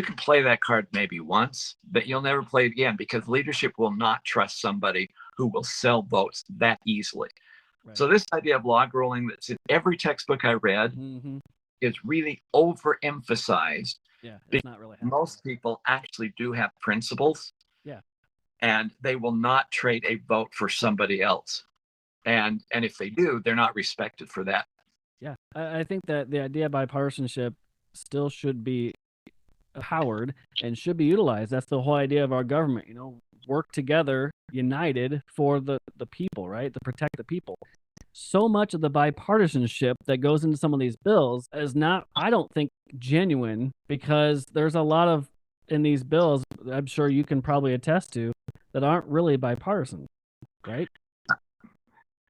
can play that card maybe once, but you'll never play it again, because leadership will not trust somebody who will sell votes that easily. Right. So this idea of log rolling that's in every textbook I read is really overemphasized. Yeah, it's not really happening. Most people actually do have principles. Yeah. And they will not trade a vote for somebody else. And if they do, they're not respected for that. Yeah, I think that the idea of bipartisanship still should be empowered and should be utilized. That's the whole idea of our government, work together, united for the people, right? To protect the people. So much of the bipartisanship that goes into some of these bills is not, I don't think, genuine, because there's a lot of, in these bills, I'm sure you can probably attest to, that aren't really bipartisan, right?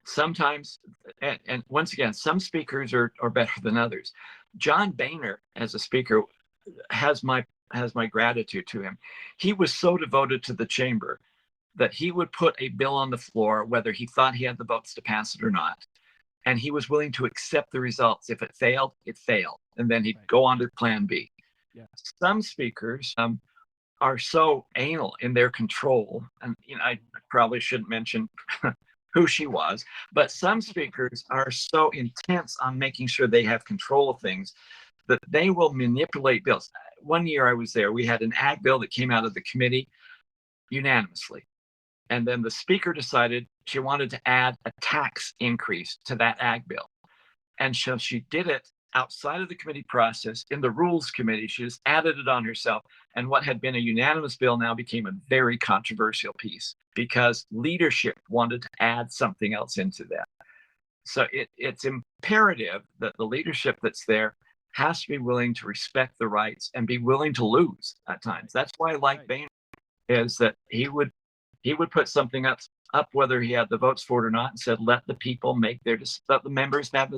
Sometimes, and once again, some speakers are better than others. John Boehner, as a speaker, has my gratitude to him. He was so devoted to the chamber that he would put a bill on the floor, whether he thought he had the votes to pass it or not. And he was willing to accept the results. If it failed, it failed. And then he'd go on to plan B. Yeah. Some speakers are so anal in their control. And I probably shouldn't mention who she was, but some speakers are so intense on making sure they have control of things that they will manipulate bills. One year I was there, we had an ag bill that came out of the committee unanimously. And then the speaker decided she wanted to add a tax increase to that ag bill. And so she did it outside of the committee process in the rules committee. She just added it on herself. And what had been a unanimous bill now became a very controversial piece because leadership wanted to add something else into that. So it's imperative that the leadership that's there has to be willing to respect the rights and be willing to lose at times. That's why I like Boehner, is that he would put something up whether he had the votes for it or not, and said, let the people let the members have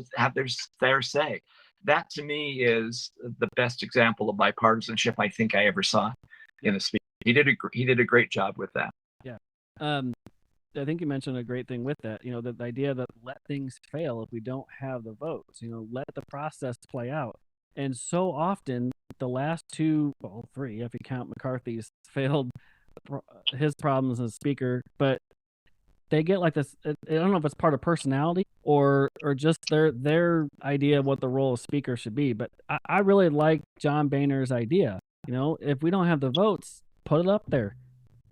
their say. That to me is the best example of bipartisanship I think I ever saw in a speech. He did a great job with that. Yeah. I think you mentioned a great thing with that, the idea that let things fail if we don't have the votes, let the process play out. And so often the last three, if you count McCarthy's failed his problems as speaker, but they get like this. I don't know if it's part of personality or just their idea of what the role of speaker should be. But I really like John Boehner's idea. If we don't have the votes, put it up there.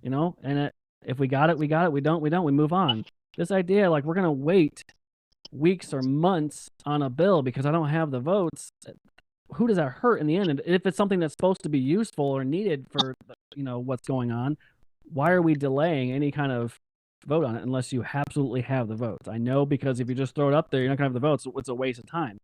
And if we got it, we got it. We don't, we move on. This idea, like we're gonna wait weeks or months on a bill because I don't have the votes. Who does that hurt in the end? And if it's something that's supposed to be useful or needed for what's going on, why are we delaying any kind of vote on it unless you absolutely have the votes? I know, because if you just throw it up there, you're not gonna have the votes. It's a waste of time.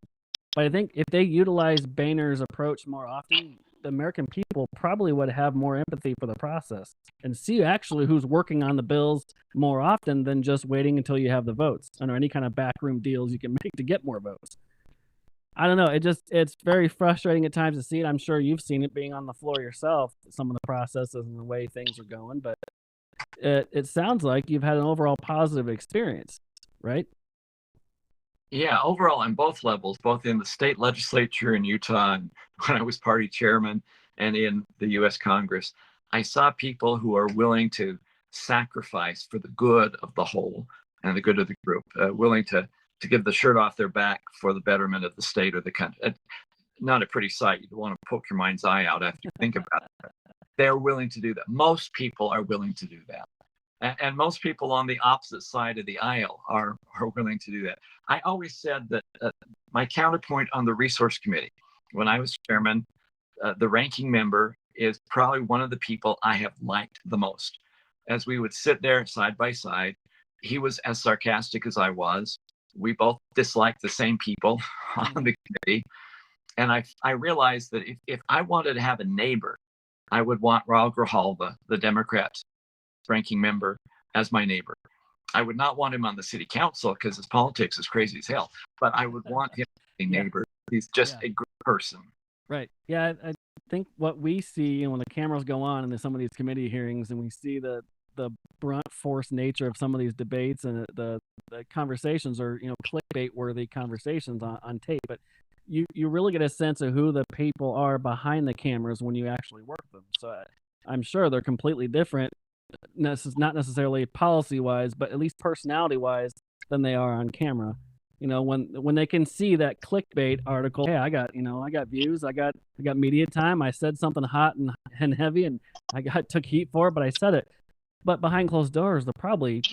But I think if they utilize Boehner's approach more often, the American people probably would have more empathy for the process and see actually who's working on the bills more often than just waiting until you have the votes or any kind of backroom deals you can make to get more votes. I don't know. It's very frustrating at times to see it. I'm sure you've seen it being on the floor yourself, some of the processes and the way things are going, but it sounds like you've had an overall positive experience, right? Yeah, overall on both levels, both in the state legislature in Utah and when I was party chairman and in the U.S. Congress, I saw people who are willing to sacrifice for the good of the whole and the good of the group, willing to give the shirt off their back for the betterment of the state or the country. Not a pretty sight. You want to poke your mind's eye out after you think about it. They're willing to do that. Most people are willing to do that. And most people on the opposite side of the aisle are willing to do that. I always said that my counterpoint on the resource committee, when I was chairman, the ranking member is probably one of the people I have liked the most. As we would sit there side by side, he was as sarcastic as I was. We both disliked the same people on the committee. And I realized that if I wanted to have a neighbor, I would want Raul Grijalva, the Democrat ranking member, as my neighbor. I would not want him on the city council because his politics is crazy as hell, but I would want him as a neighbor. He's just a good person. Right. Yeah, I think what we see when the cameras go on in some of these committee hearings and we see the brunt force nature of some of these debates and the conversations are, clickbait worthy conversations on tape, but you really get a sense of who the people are behind the cameras when you actually work them. So I'm sure they're completely different, not necessarily policy wise, but at least personality wise than they are on camera. When they can see that clickbait article, hey, I got views, I got media time, I said something hot and heavy and took heat for it, but I said it. But behind closed doors, they're probably,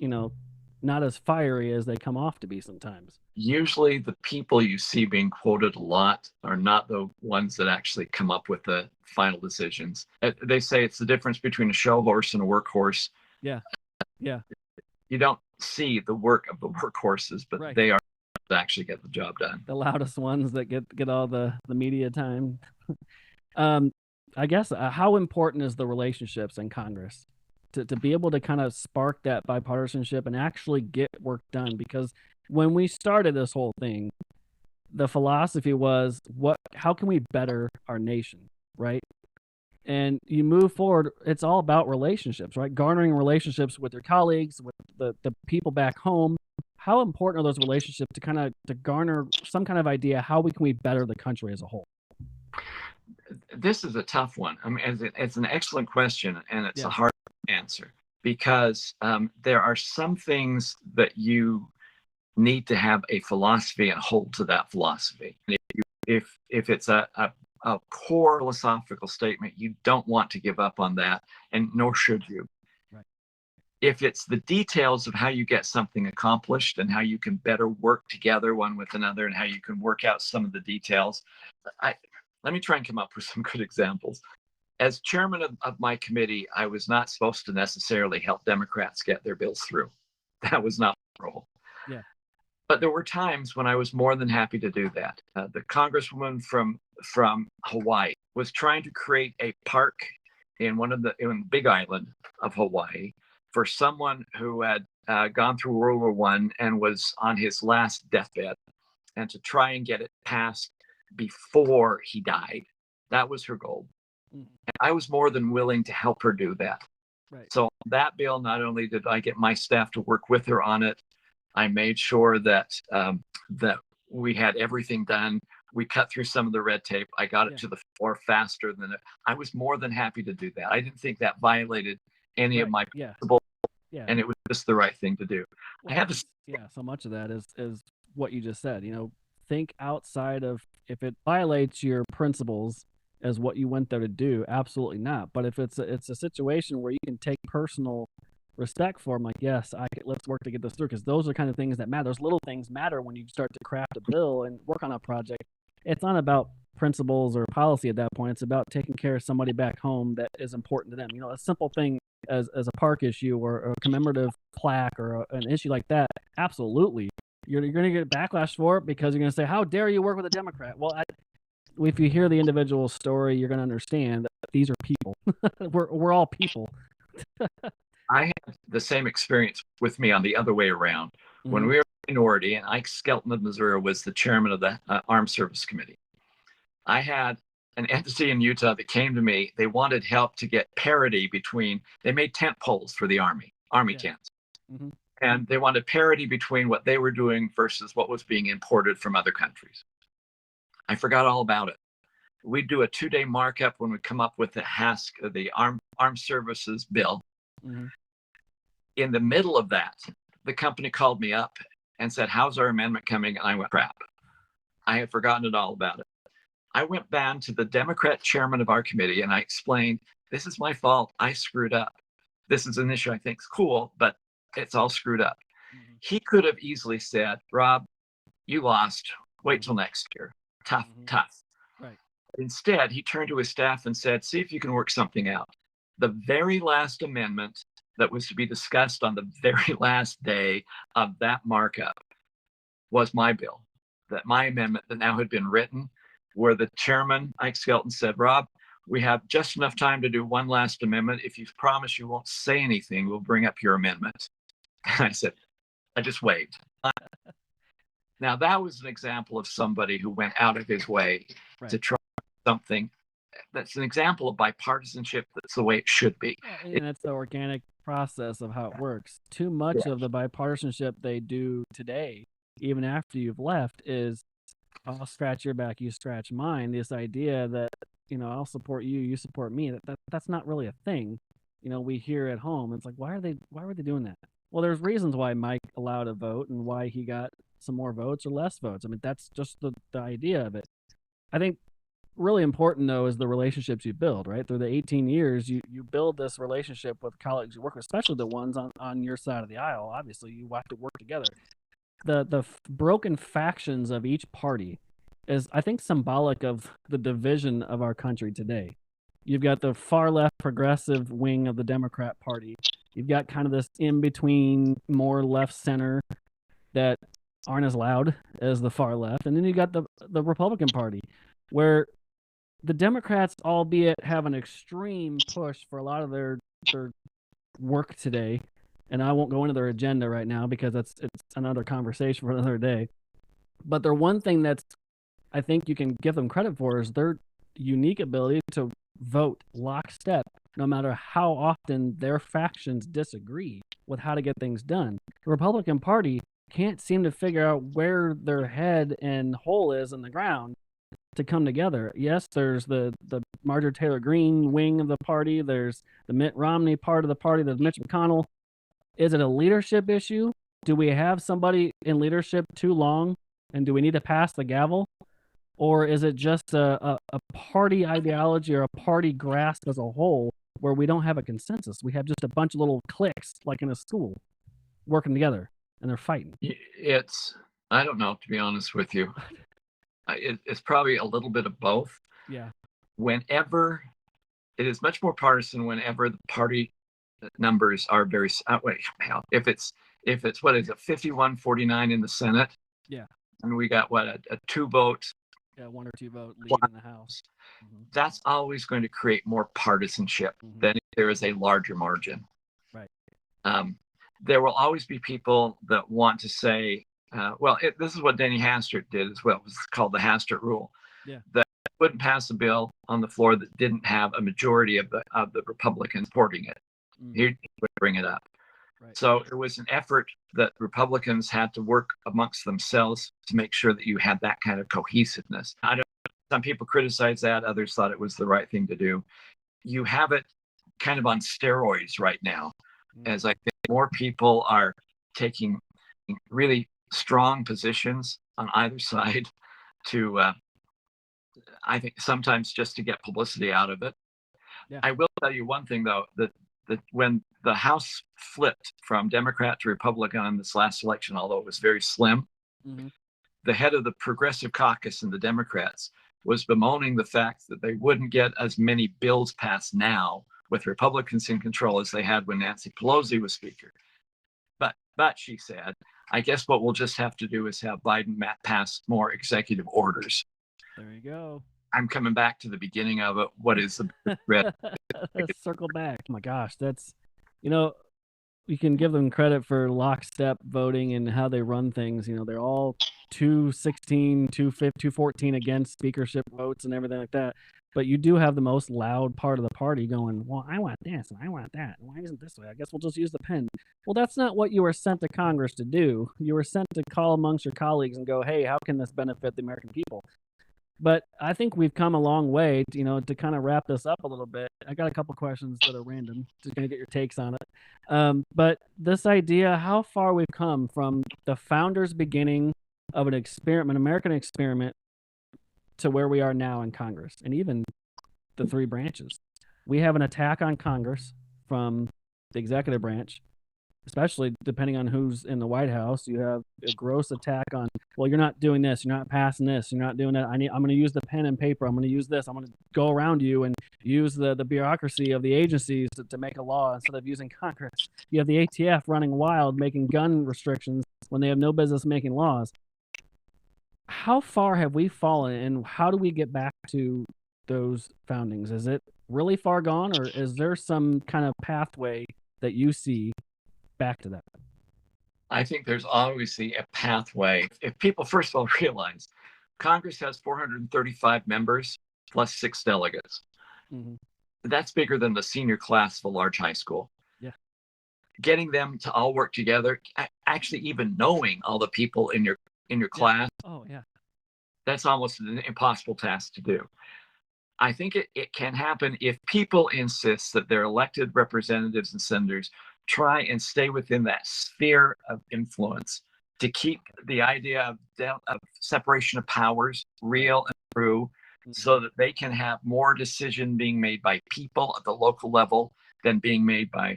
not as fiery as they come off to be sometimes. Usually the people you see being quoted a lot are not the ones that actually come up with the final decisions. They say it's the difference between a show horse and a workhorse. Yeah. Yeah. You don't see the work of the workhorses, but right. They are to actually get the job done. The loudest ones that get all the media time. I guess how important is the relationships in Congress to be able to kind of spark that bipartisanship and actually get work done? Because when we started this whole thing, the philosophy was how can we better our nation, right? and you move forward. It's all about relationships, right? Garnering relationships with your colleagues, with the people back home. How important are those relationships to kind of to garner some kind of idea how we better the country as a whole? This is a tough one. I mean, it's an excellent question, and it's a Yes. hard answer because there are some things that you need to have a philosophy and hold to that philosophy. If it's a core philosophical statement, you don't want to give up on that, and nor should you. Right. If it's the details of how you get something accomplished and how you can better work together one with another and how you can work out some of the details, let me try and come up with some good examples. As chairman of my committee, I was not supposed to necessarily help Democrats get their bills through. That was not my role. Yeah. But there were times when I was more than happy to do that. The congresswoman from Hawaii was trying to create a park in Big Island of Hawaii for someone who had gone through World War I and was on his last deathbed, and to try and get it passed before he died. That was her goal. And I was more than willing to help her do that. Right. So that bill, not only did I get my staff to work with her on it, I made sure that that we had everything done. We cut through some of the red tape. I got it to the floor faster than it. I was more than happy to do that. I didn't think that violated any of my principles, and it was just the right thing to do. Well, I had to. Yeah, so much of that is what you just said. Think outside of, if it violates your principles as what you went there to do, absolutely not. But if it's a situation where you can take personal respect for them, like, yes, let's work to get this through, because those are kind of things that matter. Those little things matter when you start to craft a bill and work on a project. It's not about principles or policy at that point. It's about taking care of somebody back home that is important to them. A simple thing as a park issue or a commemorative plaque or an issue like that, absolutely. You're going to get backlash for it because you're going to say, how dare you work with a Democrat? Well, if you hear the individual story, you're going to understand that these are people. we're all people. I had the same experience with me on the other way around. When we were a minority, and Ike Skelton of Missouri was the chairman of the Armed Service Committee. I had an entity in Utah that came to me. They wanted help to get parity between, they made tent poles for the Army tents. And they wanted parity between what they were doing versus what was being imported from other countries. I forgot all about it. We'd do a 2-day markup when we come up with the HASC, the Armed Services Bill. In the middle of that, the company called me up and said, how's our amendment coming? And I went, crap. I had forgotten it all about it. I went down to the Democrat chairman of our committee and I explained, this is my fault. I screwed up. This is an issue I think is cool, but it's all screwed up. He could have easily said, Rob, you lost. Wait till next year. Tough. Right. Instead, he turned to his staff and said, see if you can work something out. The very last amendment that was to be discussed on the very last day of that markup was my bill, that my amendment that now had been written, where the chairman, Ike Skelton, said, Rob, we have just enough time to do one last amendment. If you promise you won't say anything, we'll bring up your amendment. And I said, I just waved. Now, that was an example of somebody who went out of his way to try something. That's an example of bipartisanship. That's the way it should be. And that's the organic process of how it works. Too much of the bipartisanship they do today, even after you've left, is I'll scratch your back, you scratch mine. This idea that, I'll support you, you support me. That's not really a thing. We hear at home. It's like, why were they doing that? Well, there's reasons why Mike allowed a vote and why he got some more votes or less votes. I mean, that's just the idea of it. I think really important, though, is the relationships you build, right? Through the 18 years, you build this relationship with colleagues you work with, especially the ones on your side of the aisle. Obviously, you have to work together. The broken factions of each party is, I think, symbolic of the division of our country today. You've got the far left progressive wing of the Democrat Party. You've got kind of this in-between, more left-center that aren't as loud as the far left. And then you got the Republican Party, where the Democrats, albeit have an extreme push for a lot of their work today, and I won't go into their agenda right now because it's another conversation for another day. But their one thing that's, I think you can give them credit for, is they're unique ability to vote lockstep, no matter how often their factions disagree with how to get things done. The Republican Party can't seem to figure out where their head and hole is in the ground to come together. Yes, there's the Marjorie Taylor Greene wing of the party. There's the Mitt Romney part of the party. There's Mitch McConnell. Is it a leadership issue? Do we have somebody in leadership too long, and do we need to pass the gavel? Or is it just a party ideology or a party grasp as a whole where we don't have a consensus? We have just a bunch of little cliques, like in a school, working together, and they're fighting. I don't know, to be honest with you. It's probably a little bit of both. Yeah. Whenever it is much more partisan, whenever the party numbers are very if it's what is it, 51-49 in the Senate, yeah, and we got what, a 2 vote, yeah, 1 or 2 vote lead in the House, that's always going to create more partisanship than if there is a larger margin. Right. There will always be people that want to say, this is what Denny Hastert did as well. It was called the Hastert rule. Yeah. That wouldn't pass a bill on the floor that didn't have a majority of the Republicans supporting it. He would bring it up. Right. So it was an effort that Republicans had to work amongst themselves to make sure that you had that kind of cohesiveness. Some people criticize that. Others thought it was the right thing to do. You have it kind of on steroids right now, as I think more people are taking really strong positions on either side to, I think sometimes just to get publicity out of it. Yeah. I will tell you one thing, though, that when the House flipped from Democrat to Republican in this last election, although it was very slim, the head of the Progressive Caucus and the Democrats was bemoaning the fact that they wouldn't get as many bills passed now with Republicans in control as they had when Nancy Pelosi was Speaker. But she said, I guess what we'll just have to do is have Biden pass more executive orders. There you go. I'm coming back to the beginning of it. What is the red? Circle back. Oh my gosh, that's, you can give them credit for lockstep voting and how they run things. They're all 216, 214 against speakership votes and everything like that. But you do have the most loud part of the party going, well, I want this and I want that. Why isn't this way? I guess we'll just use the pen. Well, that's not what you were sent to Congress to do. You were sent to call amongst your colleagues and go, hey, how can this benefit the American people? But I think we've come a long way, to kind of wrap this up a little bit. I got a couple questions that are random. Just going to get your takes on it. But this idea, how far we've come from the founders' beginning of an experiment, an American experiment, to where we are now in Congress, and even the 3 branches. We have an attack on Congress from the executive branch, especially depending on who's in the White House. You have a gross attack on, well, you're not doing this, you're not passing this, you're not doing that. I'm going to use the pen and paper. I'm going to use this. I'm going to go around you and use the bureaucracy of the agencies to make a law instead of using Congress. You have the ATF running wild, making gun restrictions when they have no business making laws. How far have we fallen, and how do we get back to those foundings? Is it really far gone, or is there some kind of pathway that you see back to that? I think there's obviously a pathway. If people, first of all, realize Congress has 435 members plus 6 delegates. That's bigger than the senior class of a large high school. Yeah. Getting them to all work together, actually even knowing all the people in your class. Oh, yeah. That's almost an impossible task to do. I think it can happen if people insist that their elected representatives and senators try and stay within that sphere of influence to keep the idea of separation of powers real and true, so that they can have more decision being made by people at the local level than being made by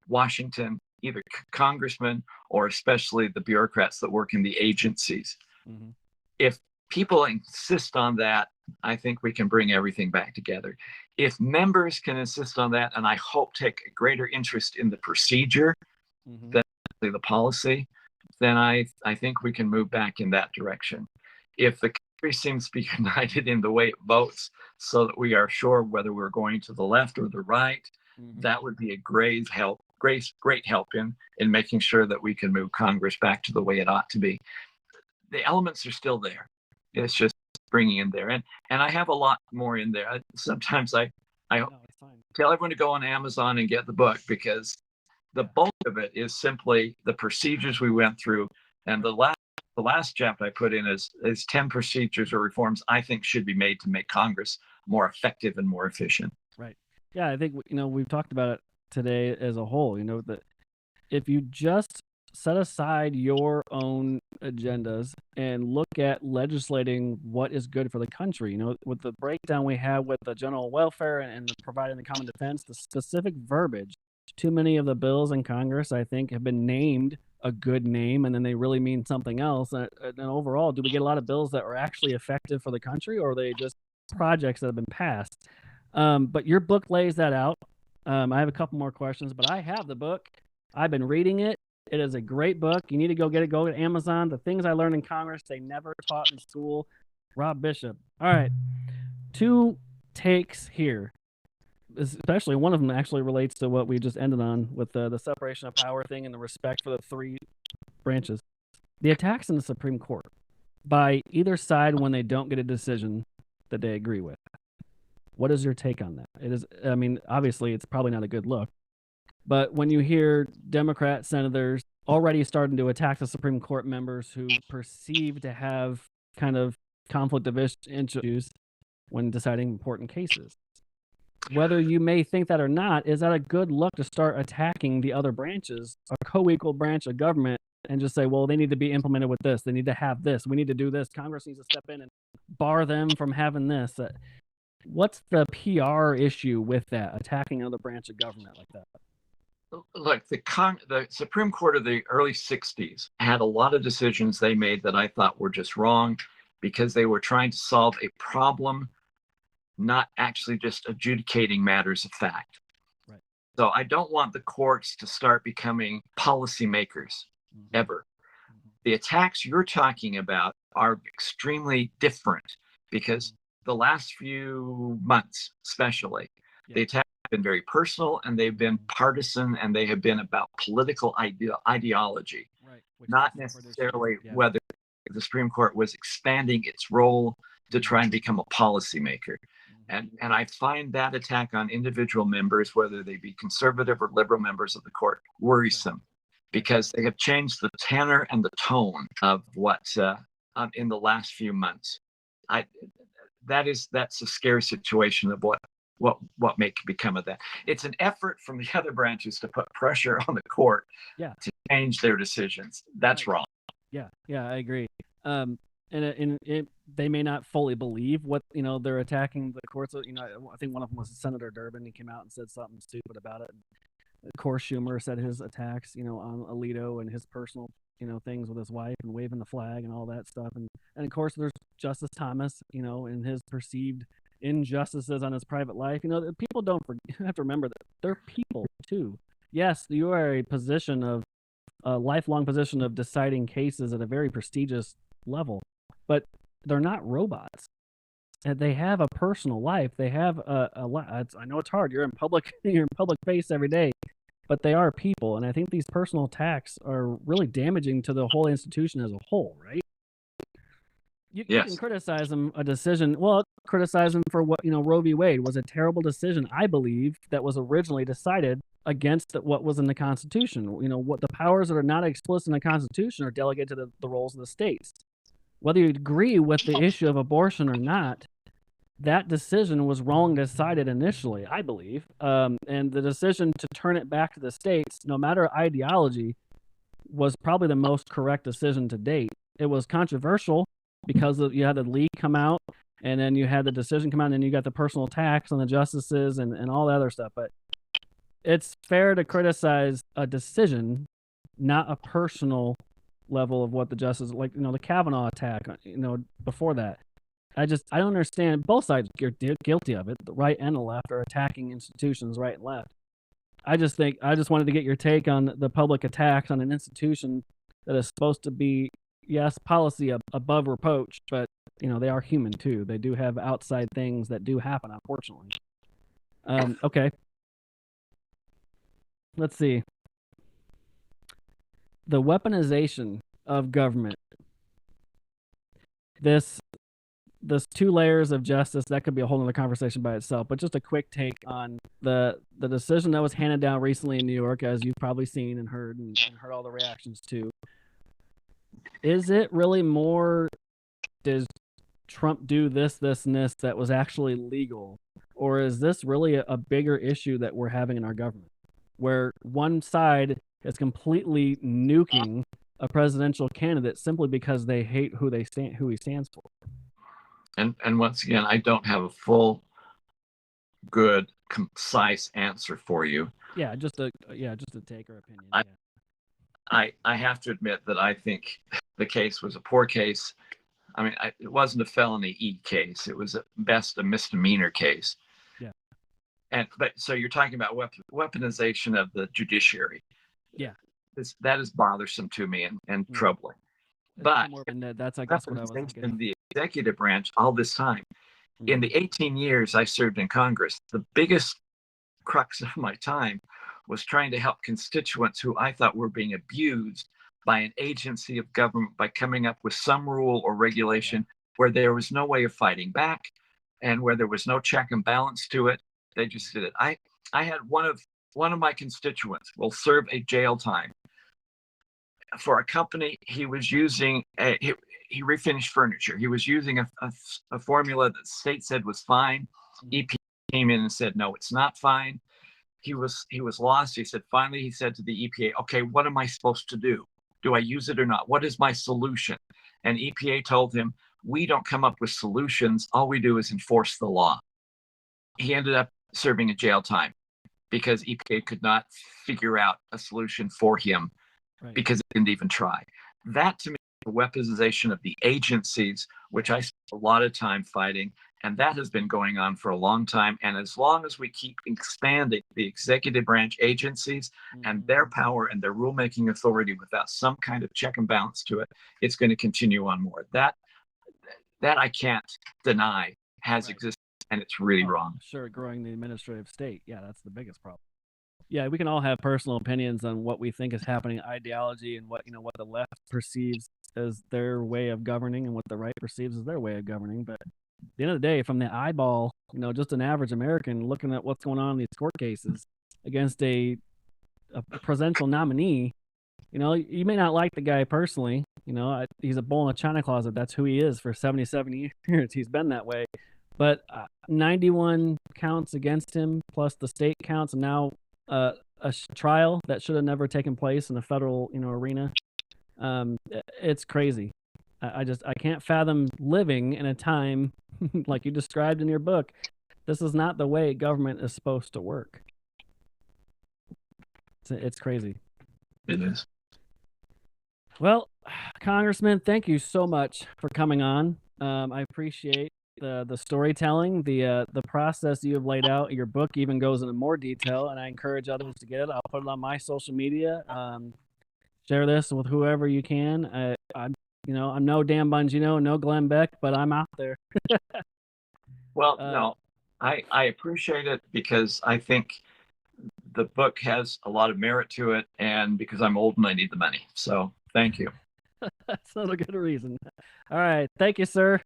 Washington, either congressmen or especially the bureaucrats that work in the agencies. If people insist on that, I think we can bring everything back together. If members can insist on that, and I hope take a greater interest in the procedure than the policy, then I think we can move back in that direction. If the country seems to be united in the way it votes, so that we are sure whether we're going to the left or the right, that would be a great help in making sure that we can move Congress back to the way it ought to be. The elements are still there. It's just bringing in there. And I have a lot more in there. Sometimes I No, it's fine. tell everyone to go on Amazon and get the book, because the bulk of it is simply the procedures we went through. And the last chapter I put in is 10 procedures or reforms I think should be made to make Congress more effective and more efficient. Right. Yeah, I think we've talked about it today as a whole. That if you just set aside your own agendas and look at legislating what is good for the country, with the breakdown we have with the general welfare and providing the common defense, the specific verbiage, too many of the bills in Congress, I think, have been named a good name, and then they really mean something else. And overall, do we get a lot of bills that are actually effective for the country, or are they just projects that have been passed? But your book lays that out. I have a couple more questions, but I have the book. I've been reading it. It is a great book. You need to go get it. Go to Amazon. The Things I Learned in Congress They Never Taught in School. Rop Bishop. All right. 2 takes here. Especially one of them actually relates to what we just ended on with the separation of power thing and the respect for the 3 branches. The attacks in the Supreme Court by either side when they don't get a decision that they agree with. What is your take on that? It is, obviously it's probably not a good look, but when you hear Democrat senators already starting to attack the Supreme Court members who perceive to have kind of conflict of issues when deciding important cases, whether you may think that or not, is that a good look to start attacking the other branches, a co-equal branch of government, and just say, well, they need to be implemented with this. They need to have this. We need to do this. Congress needs to step in and bar them from having this. What's the PR issue with that, attacking another branch of government like that? Look, the Supreme Court of the early 60s had a lot of decisions they made that I thought were just wrong, because they were trying to solve a problem, not actually just adjudicating matters of fact. Right. So I don't want the courts to start becoming policymakers ever. The attacks you're talking about are extremely different, because the last few months, especially, the attacks have been very personal, and they've been partisan, and they have been about political ideology, right. Not necessarily whether the Supreme Court was expanding its role to try and become a policymaker. And I find that attack on individual members, whether they be conservative or liberal members of the court, worrisome, because they have changed the tenor and the tone of what in the last few months. That's a scary situation of what may become of that. It's an effort from the other branches to put pressure on the court to change their decisions. That's wrong. Yeah, I agree. And they may not fully believe what they're attacking the courts. I think one of them was Senator Durbin. He came out and said something stupid about it. Of course, Schumer said his attacks, on Alito and his personal, things with his wife and waving the flag and all that stuff. And of course, there's Justice Thomas, and his perceived injustices on his private life. People don't have to remember that they're people too. Yes, you are a lifelong position of deciding cases at a very prestigious level, but they're not robots. And they have a personal life. They have a lot. I know it's hard. You're in public face every day, but they are people. And I think these personal attacks are really damaging to the whole institution as a whole, right? You can criticize them a decision. Well, criticize them for what, Roe v. Wade was a terrible decision, I believe, that was originally decided against what was in the Constitution. What the powers that are not explicit in the Constitution are delegated to the roles of the states. Whether you agree with the issue of abortion or not, that decision was wrong decided initially, I believe. And the decision to turn it back to the states, no matter ideology, was probably the most correct decision to date. It was controversial because you had the leak come out, and then you had the decision come out, and then you got the personal attacks on the justices and all the other stuff. But it's fair to criticize a decision, not a personal level of what the justice, like, the Kavanaugh attack, before that. I don't understand. Both sides are guilty of it. The right and the left are attacking institutions, right and left. I just wanted to get your take on the public attacks on an institution that is supposed to be, yes, policy above reproach, but they are human too. They do have outside things that do happen, unfortunately. Okay. Let's see. The weaponization of government. This there's two layers of justice. That could be a whole other conversation by itself. But just a quick take on the decision that was handed down recently in New York, as you've probably seen and heard and heard all the reactions to. Is it really more? Does Trump do this, and this that was actually legal, or is this really a bigger issue that we're having in our government, where one side is completely nuking a presidential candidate simply because they hate who he stands for? And once again, I don't have a full, good, concise answer for you. Yeah, just a take or opinion. I have to admit that I think the case was a poor case. I mean, it wasn't a felony E case. It was at best a misdemeanor case. Yeah. But so you're talking about weaponization of the judiciary. Yeah. That is bothersome to me and troubling. But that's I guess what I was thinking. In the executive branch all this time. In the 18 years I served in Congress, the biggest crux of my time was trying to help constituents who I thought were being abused by an agency of government by coming up with some rule or regulation where there was no way of fighting back and where there was no check and balance to it. They just did it. I had one of my constituents will serve a jail time for a company he was using. He refinished furniture. He was using a formula that the state said was fine. EP came in and said, no, it's not fine. He was lost. He said, finally, he said to the EPA, okay, what am I supposed to do? Do I use it or not? What is my solution? And EPA told him, we don't come up with solutions. All we do is enforce the law. He ended up serving a jail time because EPA could not figure out a solution for him because it didn't even try. That to me, the weaponization of the agencies, which I spent a lot of time fighting, and that has been going on for a long time. And as long as we keep expanding the executive branch agencies and their power and their rulemaking authority without some kind of check and balance to it, it's going to continue on more. That I can't deny has existed, and it's really wrong. Sure, growing the administrative state. Yeah, that's the biggest problem. Yeah, we can all have personal opinions on what we think is happening, ideology, and what the left perceives as their way of governing and what the right perceives as their way of governing. But at the end of the day, from the eyeball, just an average American looking at what's going on in these court cases against a presidential nominee, you may not like the guy personally. He's a bull in a china closet. That's who he is for 77 years. He's been that way. But 91 counts against him, plus the state counts, and now a trial that should have never taken place in a federal arena. It's crazy. I can't fathom living in a time like you described in your book. This is not the way government is supposed to work. It's crazy. It is. Well, Congressman, thank you so much for coming on. I appreciate the storytelling, the process you have laid out. Your book even goes into more detail, and I encourage others to get it. I'll put it on my social media. Share this with whoever you can. I'm no Dan Bongino, no Glenn Beck, but I'm out there. Well, no, I appreciate it because I think the book has a lot of merit to it, and because I'm old and I need the money. So thank you. That's not a good reason. All right. Thank you, sir.